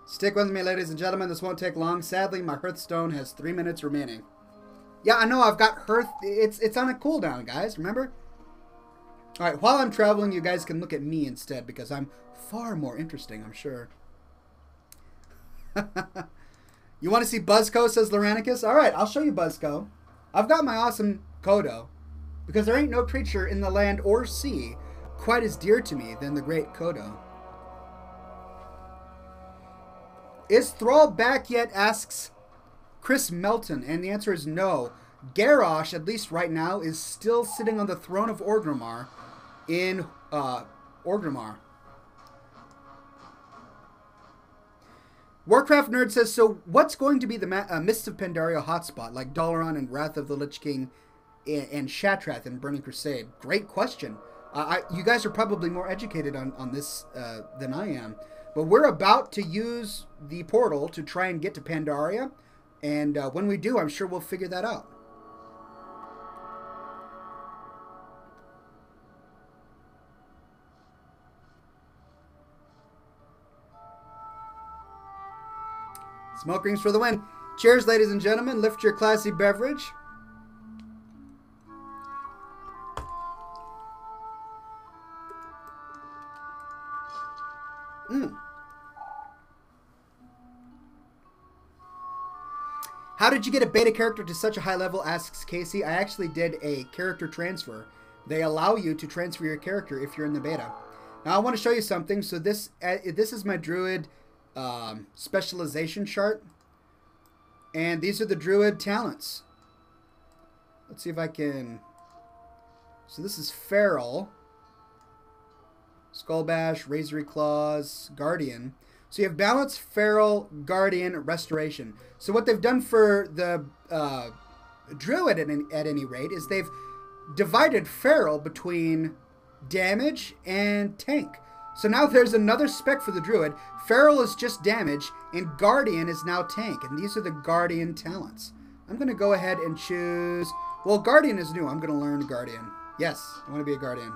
Stick with me, ladies and gentlemen. This won't take long. Sadly, my Hearthstone has 3 minutes remaining. Yeah, I know. I've got Hearth. It's on a cooldown, guys. Remember? All right, while I'm traveling, you guys can look at me instead because I'm far more interesting, I'm sure. You want to see Buzzco, says Loranicus? All right, I'll show you Buzzco. I've got my awesome Kodo because there ain't no creature in the land or sea quite as dear to me than the great Kodo. Is Thrall back yet, asks Chris Melton, and the answer is no. Garrosh, at least right now, is still sitting on the throne of Orgrimmar in Orgrimmar. Warcraft Nerd says, so what's going to be the Mists of Pandaria hotspot, like Dalaran and Wrath of the Lich King and Shatrath in Burning Crusade? Great question. You guys are probably more educated on this than I am. But we're about to use the portal to try and get to Pandaria. And when we do, I'm sure we'll figure that out. Smoke rings for the win. Cheers, ladies and gentlemen. Lift your classy beverage. How did you get a beta character to such a high level, asks Casey. I actually did a character transfer They allow you to transfer your character if you're in the beta. Now I want to show you something. So this is my druid specialization chart, and these are the druid talents. Let's see if I can. So this is feral, skull bash, razory claws, guardian. So you have balance, feral, guardian, restoration. So what they've done for the druid at any rate is they've divided feral between damage and tank. So now there's another spec for the druid. Feral is just damage, and guardian is now tank. And these are the guardian talents. I'm going to go ahead and choose... Well, guardian is new. I'm going to learn guardian. Yes, I want to be a guardian.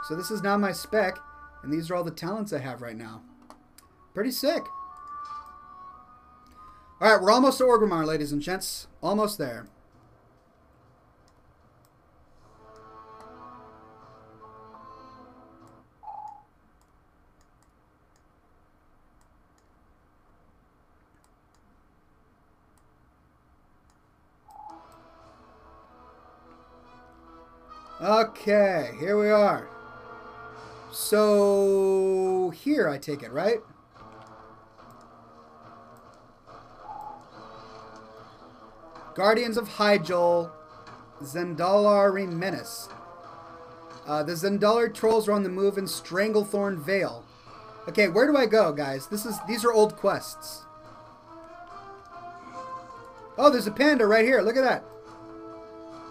So this is now my spec, and these are all the talents I have right now. Pretty sick. All right, we're almost to Orgrimmar, ladies and gents. Almost there. Okay, here we are. So, here I take it, right? Guardians of Hyjal, Zendalari Menace. The Zendalari trolls are on the move in Stranglethorn Vale. Okay, where do I go, guys? These are old quests. Oh, there's a panda right here. Look at that.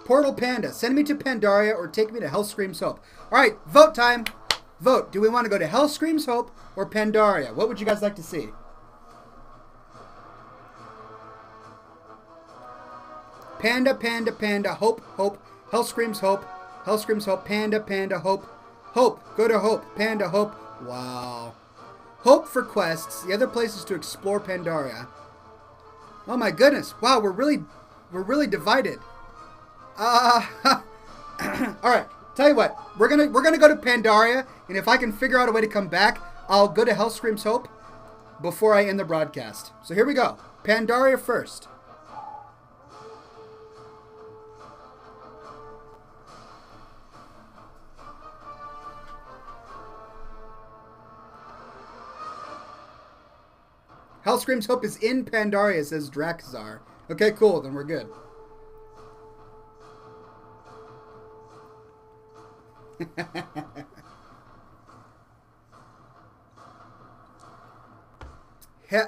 Portal Panda. Send me to Pandaria or take me to Hell Screams Hope. All right, vote time. Vote. Do we want to go to Hell Screams Hope or Pandaria? What would you guys like to see? Panda, panda, panda, hope, hope. Hell Screams Hope. Hell Screams Hope. Panda, panda, hope. Hope. Go to Hope. Panda, hope. Wow. Hope for quests. The other place is to explore Pandaria. Oh my goodness. Wow, we're really divided. All right. Tell you what, we're gonna go to Pandaria, and if I can figure out a way to come back, I'll go to Hell Screams Hope before I end the broadcast. So here we go. Pandaria first. Hell Screams Hope is in Pandaria, says Draxzar. Okay, cool. Then we're good.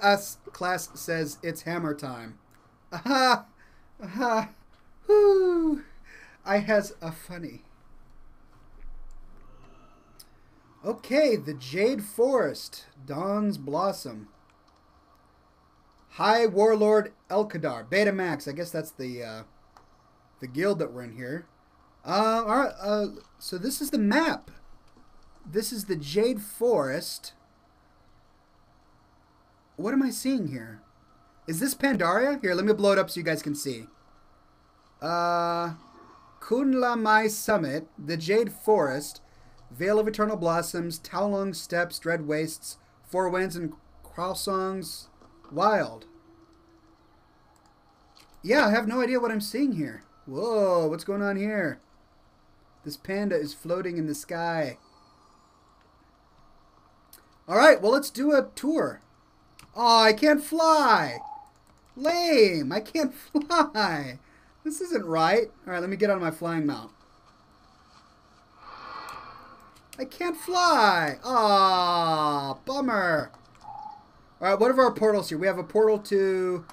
Us class says it's hammer time. Aha! Aha! Whoo! I has a funny. Okay, the Jade Forest. Dawn's Blossom. High Warlord Elkadar. Beta Max. I guess that's the guild that we're in here. Alright, so this is the map. This is the Jade Forest. What am I seeing here? Is this Pandaria? Here, let me blow it up so you guys can see. Kunla Mai Summit, the Jade Forest, Vale of Eternal Blossoms, Taolong Steppes, Dread Wastes, Four Winds, and Kralsong's Wild. Yeah, I have no idea what I'm seeing here. Whoa, what's going on here? This panda is floating in the sky. Alright, well, let's do a tour. Oh, I can't fly. Lame. I can't fly. This isn't right. Alright, let me get on my flying mount. I can't fly. Aw, bummer. Alright, what are our portals here? We have a portal to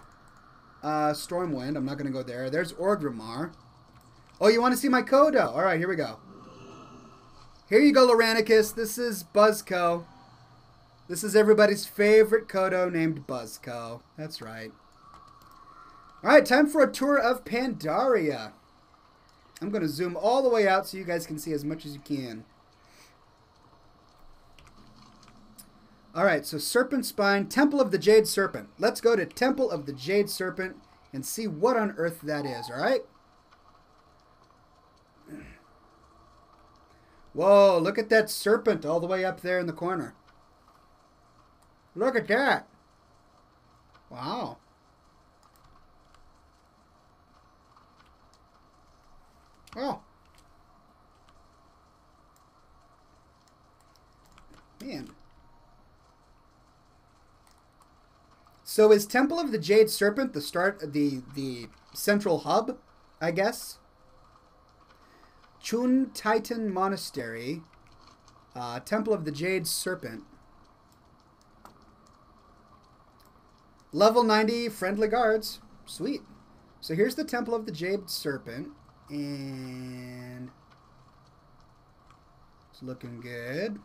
Stormwind. I'm not going to go there. There's Orgrimmar. Oh, you want to see my Kodo? Alright, here we go. Here you go, Loranicus. This is Buzzco. This is everybody's favorite Kodo named Buzzco. That's right. Alright, time for a tour of Pandaria. I'm going to zoom all the way out so you guys can see as much as you can. Alright, so Serpent Spine, Temple of the Jade Serpent. Let's go to Temple of the Jade Serpent and see what on earth that is, alright? Whoa, look at that serpent all the way up there in the corner. Look at that. Wow. Oh. So is Temple of the Jade Serpent the central hub, I guess? Chun Titan Monastery. Temple of the Jade Serpent. Level 90 friendly guards. Sweet. So here's the Temple of the Jade Serpent. And it's looking good.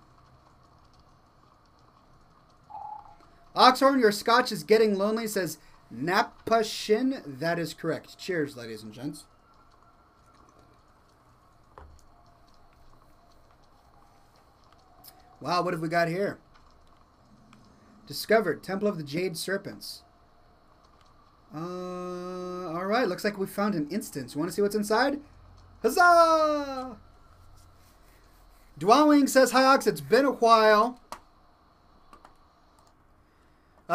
Oxhorn, your scotch is getting lonely, says Napashin. That is correct. Cheers, ladies and gents. Wow, what have we got here? Discovered Temple of the Jade Serpents. Alright, looks like we found an instance. You want to see what's inside? Huzzah! Dwelling says, hi Ox, it's been a while.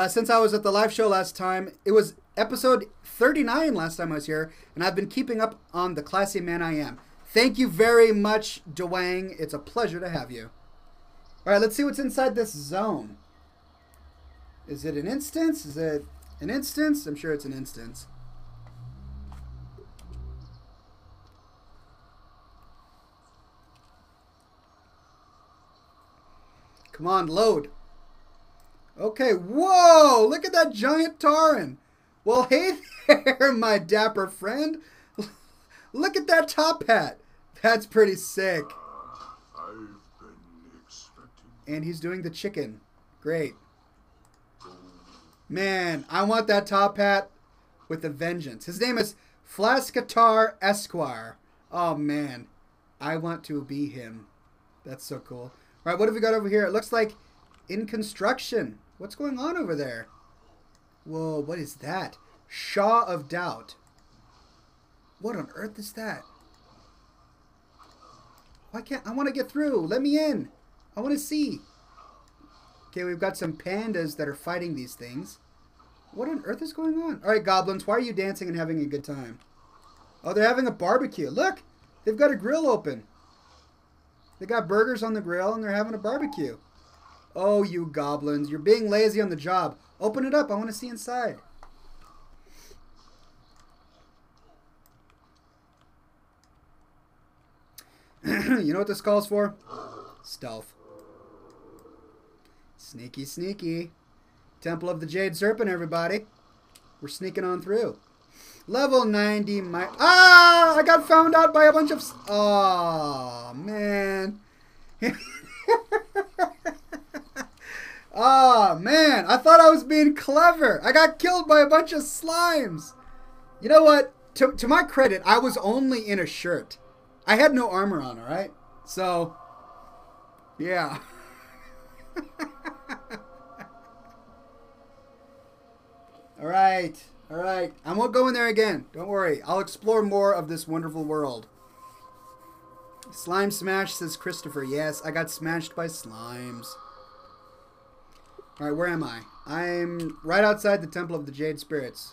Since I was at the live show last time. It was episode 39 last time I was here, and I've been keeping up on the classy man I am. Thank you very much, Dwang. It's a pleasure to have you. Alright, let's see what's inside this zone. Is it an instance? Is it an instance? I'm sure it's an instance. Come on, load. Okay, whoa! Look at that giant Tauren. Well, hey there, my dapper friend. Look at that top hat. That's pretty sick. I've been expecting. And he's doing the chicken. Great. Man, I want that top hat with a vengeance. His name is Flascatar Esquire. Oh, man. I want to be him. That's so cool. All right, what have we got over here? It looks like in construction. What's going on over there? Whoa, what is that? Shaw of Doubt. What on earth is that? Why can't... I want to get through. Let me in. I want to see. Okay, we've got some pandas that are fighting these things. What on earth is going on? All right, goblins, why are you dancing and having a good time? Oh, they're having a barbecue. Look, they've got a grill open. They got burgers on the grill and they're having a barbecue. Oh, you goblins, you're being lazy on the job. Open it up. I want to see inside. You know what this calls for? Stealth. Sneaky, sneaky. Temple of the Jade Serpent, everybody. We're sneaking on through. Level 90. I got found out by a bunch of... Oh, man. Oh, man. I thought I was being clever. I got killed by a bunch of slimes. You know what? To my credit, I was only in a shirt. I had no armor on, all right? So, yeah. All right. All right. I won't go in there again. Don't worry. I'll explore more of this wonderful world. Slime smash, says Christopher. Yes, I got smashed by slimes. All right, where am I? I'm right outside the Temple of the Jade Spirits.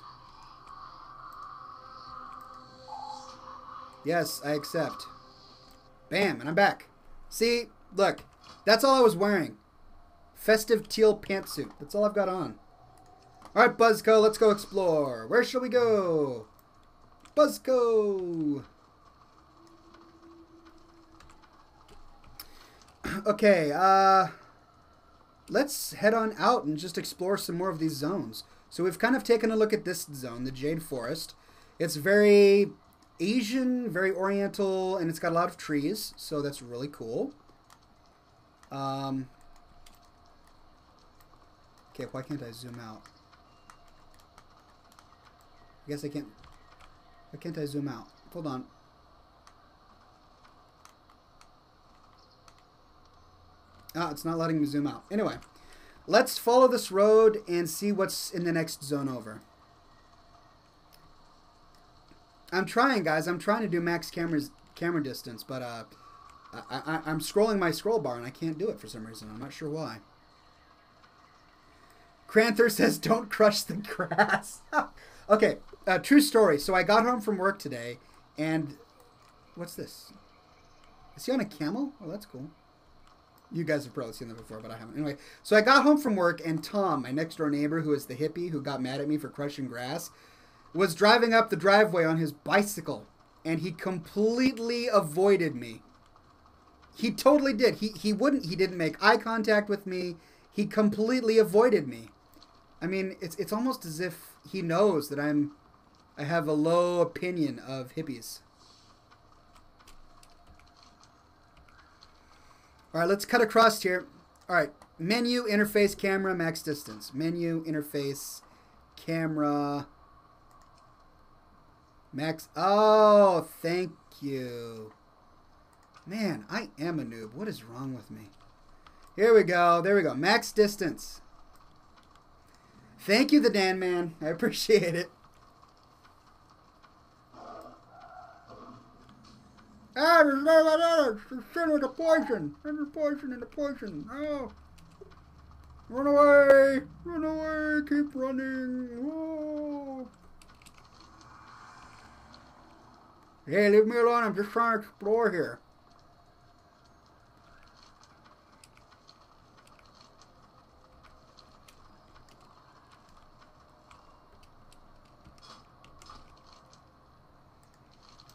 Yes, I accept. Bam, and I'm back. See, look, that's all I was wearing. Festive teal pantsuit. That's all I've got on. All right, Buzzco, let's go explore. Where shall we go? Buzzco. Okay, let's head on out and just explore some more of these zones. So we've kind of taken a look at this zone, the Jade Forest. It's very Asian, very oriental, and it's got a lot of trees, so that's really cool. Okay, why can't I zoom out? I guess I can't. Why can't I zoom out? Hold on. Ah, it's not letting me zoom out. Anyway, let's follow this road and see what's in the next zone over. I'm trying, guys. I'm trying to do max camera distance, but I'm scrolling my scroll bar and I can't do it for some reason. I'm not sure why. Cranther says, "Don't crush the grass." Okay, true story. So I got home from work today, and what's this? Is he on a camel? Oh, that's cool. You guys have probably seen them before, but I haven't. Anyway, so I got home from work, and Tom, my next door neighbor, who is the hippie who got mad at me for crushing grass, was driving up the driveway on his bicycle, and he completely avoided me. He totally did. He didn't make eye contact with me. He completely avoided me. I mean, it's almost as if he knows that I have a low opinion of hippies. All right, let's cut across here. All right, menu, interface, camera, max distance. Menu, interface, camera, max. Oh, thank you. Man, I am a noob. What is wrong with me? Here we go. There we go. Max distance. Thank you, the Dan Man. I appreciate it. Ah, there's no other. Sin with the poison. There's the poison and the poison. Oh. Run away. Run away. Keep running. Oh. Hey, leave me alone. I'm just trying to explore here.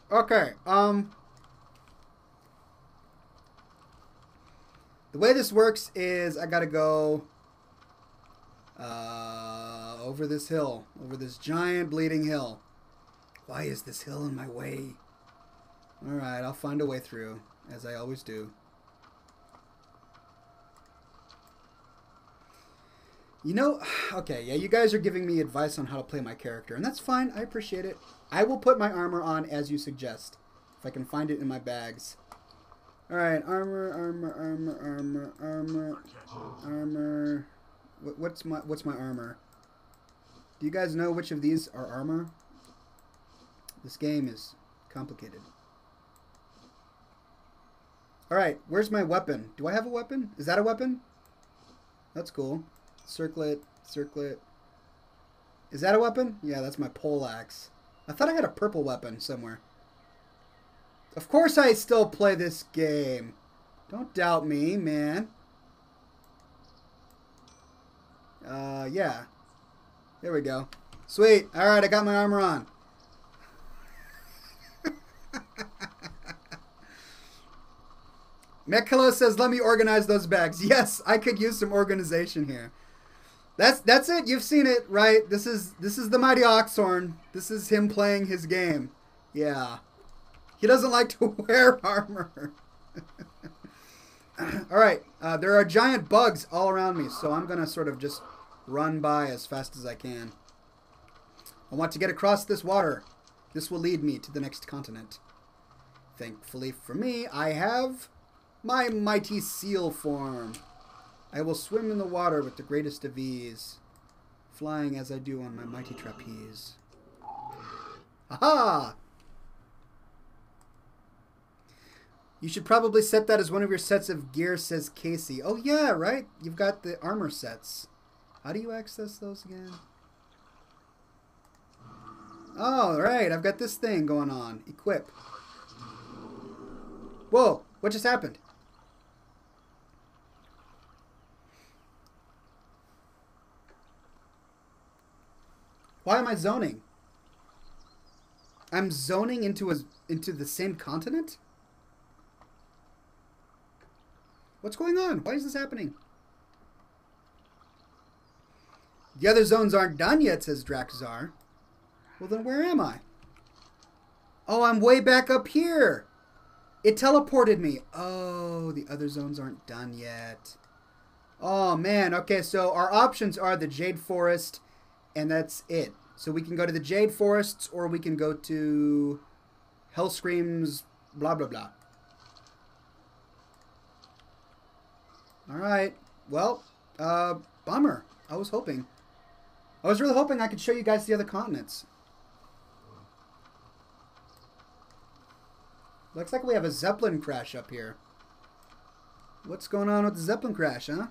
Okay, the way this works is I gotta go over this hill, over this giant bleeding hill. Why is this hill in my way? Alright, I'll find a way through, as I always do. You know, okay, yeah, you guys are giving me advice on how to play my character, and that's fine, I appreciate it. I will put my armor on as you suggest, if I can find it in my bags. Alright, armor. What's my armor? Do you guys know which of these are armor? This game is complicated. Alright, where's my weapon? Do I have a weapon? Is that a weapon? That's cool. Circlet. Is that a weapon? Yeah, that's my poleaxe. I thought I had a purple weapon somewhere. Of course I still play this game. Don't doubt me, man. Yeah. There we go. Sweet. Alright, I got my armor on. Mekalo says, let me organize those bags. Yes, I could use some organization here. That's it. You've seen it, right? This is the mighty Oxhorn. This is him playing his game. Yeah. He doesn't like to wear armor. Alright, there are giant bugs all around me, so I'm going to sort of just run by as fast as I can. I want to get across this water. This will lead me to the next continent. Thankfully for me, I have my mighty seal form. I will swim in the water with the greatest of ease, flying as I do on my mighty trapeze. Aha! You should probably set that as one of your sets of gear, says Casey. Oh yeah, right? You've got the armor sets. How do you access those again? Oh, right. I've got this thing going on. Equip. Whoa, what just happened? Why am I zoning? I'm zoning into the same continent? What's going on? Why is this happening? The other zones aren't done yet, says Draxzar. Well, then where am I? Oh, I'm way back up here. It teleported me. Oh, the other zones aren't done yet. Oh, man. Okay, so our options are the Jade Forest, and that's it. So we can go to the Jade Forests, or we can go to Hell Screams, blah, blah, blah. Alright. Well, bummer. I was really hoping I could show you guys the other continents. Looks like we have a Zeppelin crash up here. What's going on with the Zeppelin crash, huh?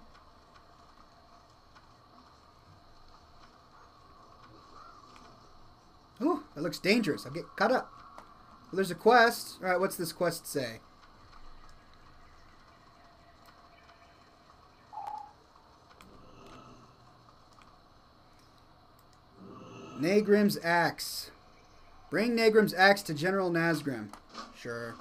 Ooh, that looks dangerous. I'll get caught up. Well, there's a quest. Alright, what's this quest say? Nagrim's axe. Bring Nagrim's axe to General Nazgrim. Sure.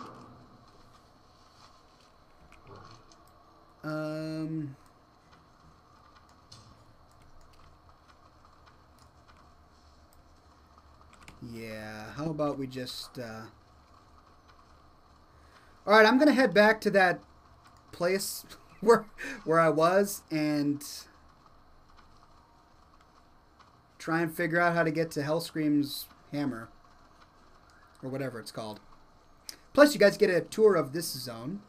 Yeah, how about we just, Alright, I'm gonna head back to that place where I was and try and figure out how to get to Hellscream's hammer. Or whatever it's called. Plus, you guys get a tour of this zone.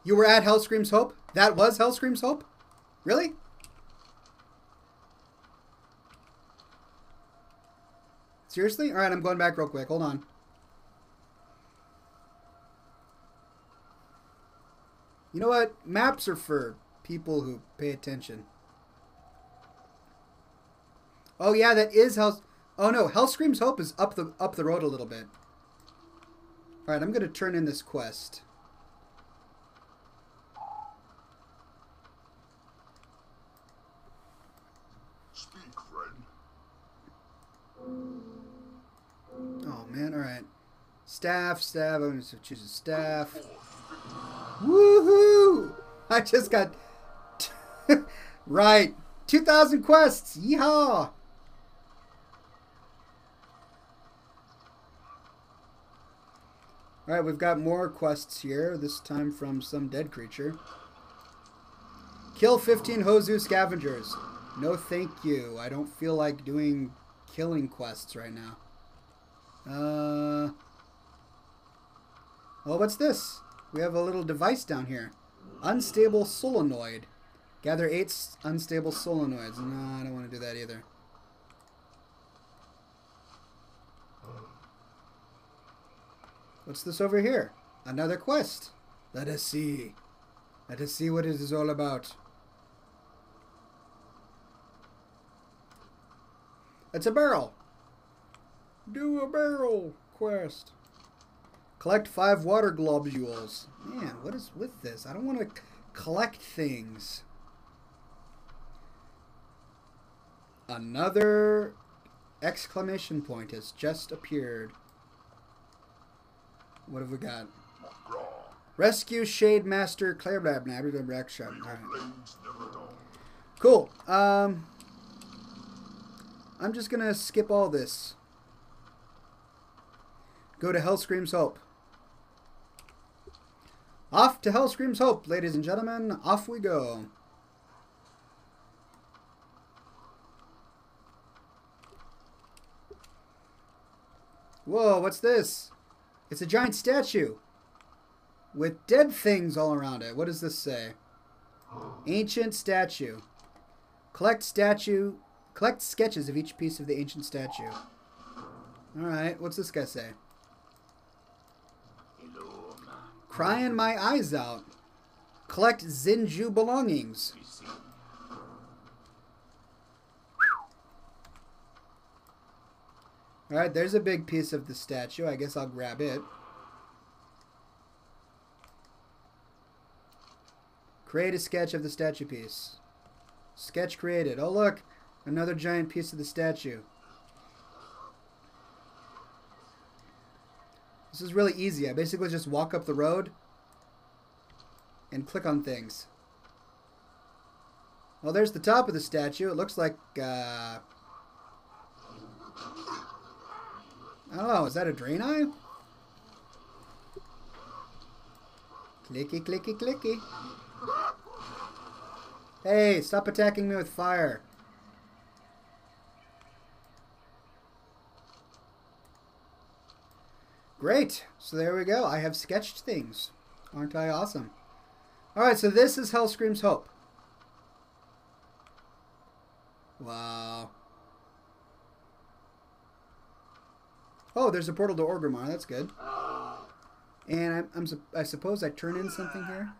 You were at Hellscream's Hope? That was Hellscream's Hope? Really? Seriously? Alright, I'm going back real quick. Hold on. You know what? Maps are for people who pay attention. Oh yeah, that is Oh no, Hellscream's Hope is up the road a little bit. Alright, I'm gonna turn in this quest. Speak, friend. Oh man, alright. Staff. I'm gonna choose a staff. Woohoo! I just got... right. 2,000 quests! Yeehaw! Alright, we've got more quests here. This time from some dead creature. Kill 15 Hozu scavengers. No thank you. I don't feel like doing killing quests right now. Oh, what's this? We have a little device down here. Unstable solenoid. Gather 8 unstable solenoids. No, I don't want to do that either. What's this over here? Another quest. Let us see. Let us see what it is all about. It's a barrel. Do a barrel quest. Collect 5 water globules. Man, what is with this? I don't want to collect things. Another exclamation point has just appeared. What have we got? Rescue Shade Master Claire Blab. Cool. I'm just gonna skip all this. Go to Hellscream's Hope. Off to Hellscream's Hope, ladies and gentlemen. Off we go. Whoa, what's this? It's a giant statue with dead things all around it. What does this say? Ancient statue. Collect sketches of each piece of the ancient statue. Alright, what's this guy say? Crying my eyes out. Collect Zinju belongings. Alright, there's a big piece of the statue. I guess I'll grab it. Create a sketch of the statue piece. Sketch created. Oh look, another giant piece of the statue. This is really easy. I basically just walk up the road and click on things. Well, there's the top of the statue. It looks like, I don't know. Is that a drain eye? Clicky, clicky, clicky. Hey, stop attacking me with fire. Great. So there we go. I have sketched things. Aren't I awesome? Alright, so this is Hellscream's Hope. Wow. Oh, there's a portal to Orgrimmar. That's good. And I suppose I turn in something here.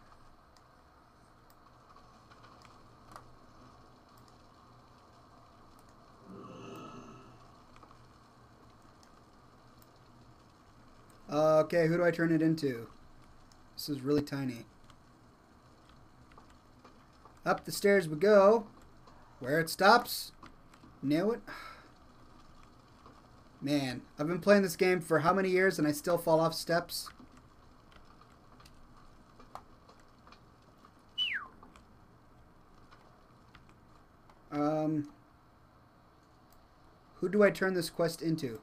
Okay, who do I turn it into? This is really tiny. Up the stairs we go. Where it stops. Knew it. Man, I've been playing this game for how many years and I still fall off steps? Who do I turn this quest into?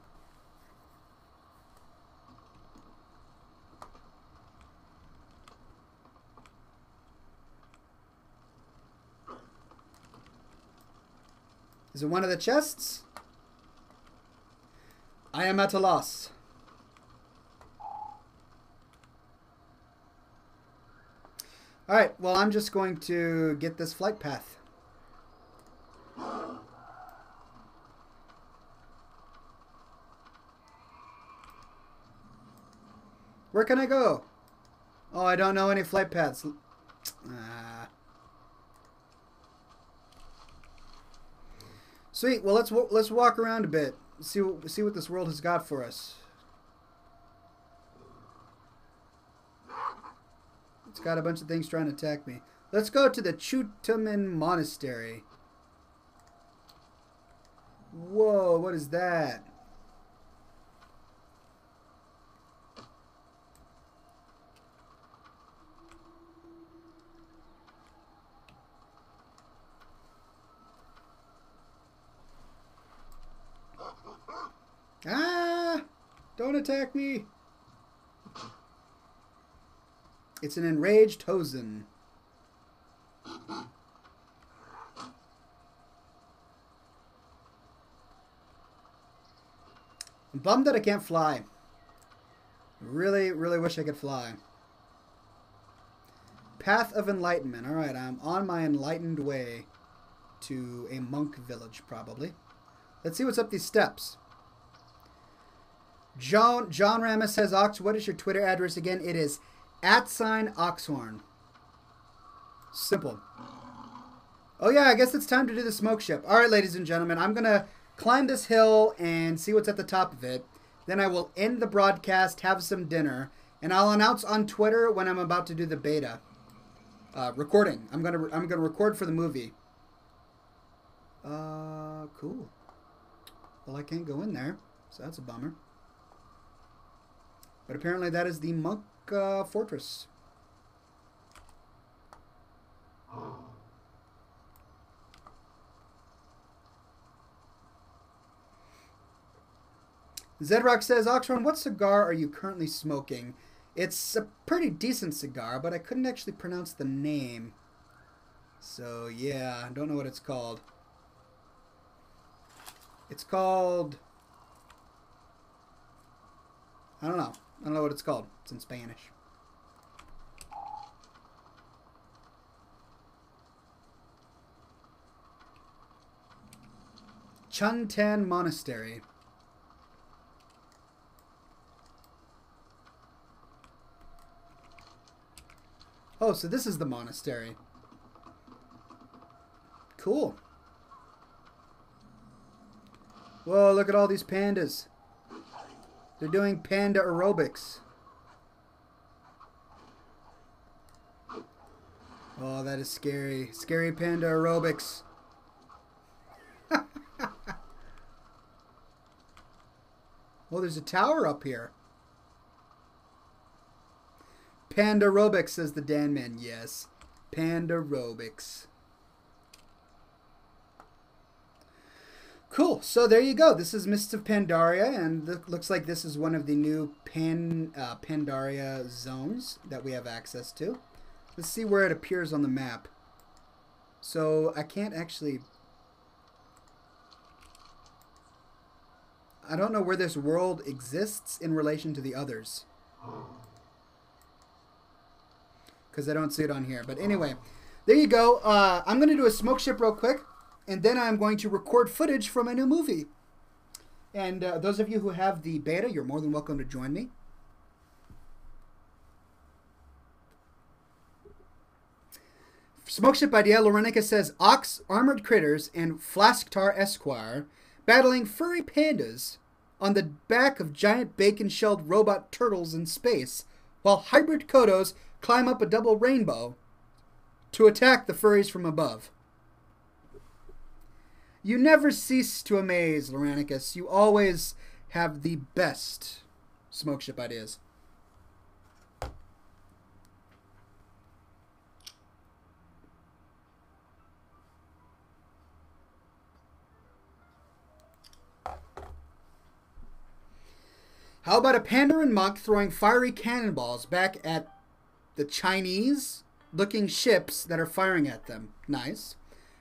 Is it one of the chests? I am at a loss. Alright, well, I'm just going to get this flight path. Where can I go? Oh, I don't know any flight paths. Sweet. Well, let's walk around a bit. See what this world has got for us. It's got a bunch of things trying to attack me. Let's go to the Touché Monastery. Whoa, what is that? Ah! Don't attack me! It's an enraged Hosen. I'm bummed that I can't fly. Really, really wish I could fly. Path of Enlightenment. Alright, I'm on my enlightened way to a monk village, probably. Let's see what's up these steps. John Ramos says, Ox, what is your Twitter address again? It is @Oxhorn. Simple. Oh yeah, I guess it's time to do the smoke ship. Alright, ladies and gentlemen, I'm going to climb this hill and see what's at the top of it. Then I will end the broadcast, have some dinner, and I'll announce on Twitter when I'm about to do the beta. Recording. I'm gonna record for the movie. Cool. Well, I can't go in there, so that's a bummer. But apparently that is the monk fortress. Zedrock says, Oxhorn, what cigar are you currently smoking? It's a pretty decent cigar, but I couldn't actually pronounce the name. So, yeah, I don't know what it's called. It's called... I don't know. I don't know what it's called. It's in Spanish. Chuntan Monastery. Oh, so this is the monastery. Cool. Whoa, look at all these pandas. They're doing panda aerobics. Oh, that is scary. Scary panda aerobics. Oh, there's a tower up here. Panda aerobics, says the Dan Man. Yes. Panda aerobics. Cool. So there you go. This is Mists of Pandaria, and looks like this is one of the new Pandaria zones that we have access to. Let's see where it appears on the map. So I can't actually... I don't know where this world exists in relation to the others, because I don't see it on here. But anyway, there you go. I'm going to do a smoke ship real quick, and then I'm going to record footage from a new movie. And those of you who have the beta, you're more than welcome to join me. Smoke ship idea, Lorenica says, Ox, Armored Critters, and Flasktar Esquire battling furry pandas on the back of giant bacon-shelled robot turtles in space, while hybrid kodos climb up a double rainbow to attack the furries from above. You never cease to amaze, Loranicus. You always have the best smoke ship ideas. How about a Pandaren monk throwing fiery cannonballs back at the Chinese-looking ships that are firing at them? Nice.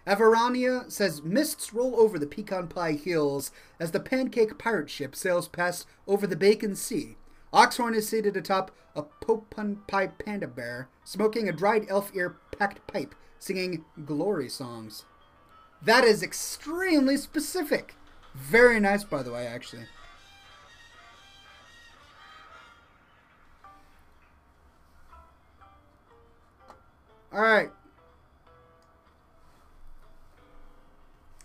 Averania says mists roll over the pecan pie hills as the pancake pirate ship sails past over the bacon sea. Oxhorn is seated atop a popun pie panda bear, smoking a dried elf ear packed pipe, singing glory songs. That is extremely specific. Very nice, by the way, actually. Alright.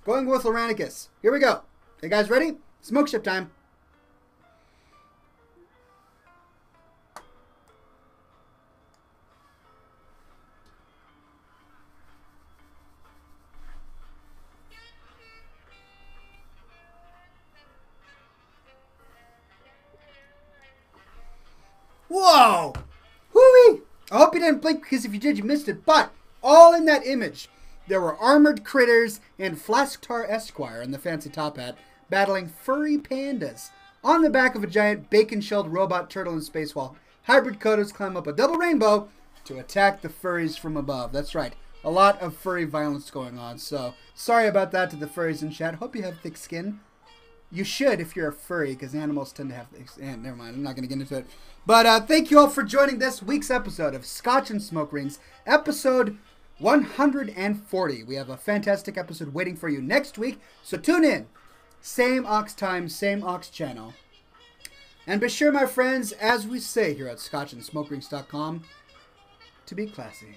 Going with Loranicus. Here we go. You guys ready? Smoke ship time. Whoa! Whoo-wee! I hope you didn't blink, because if you did, you missed it. But all in that image, there were armored critters and Flasktar Esquire in the fancy top hat battling furry pandas on the back of a giant bacon-shelled robot turtle in space, while hybrid kodos climb up a double rainbow to attack the furries from above. That's right. A lot of furry violence going on. So, sorry about that to the furries in chat. Hope you have thick skin. You should if you're a furry, because animals tend to have thick skin. Never mind, I'm not going to get into it. But thank you all for joining this week's episode of Scotch and Smoke Rings, episode 140. We have a fantastic episode waiting for you next week, so tune in. Same Ox time, same Ox channel. And be sure, my friends, as we say here at ScotchandSmokerings.com, to be classy.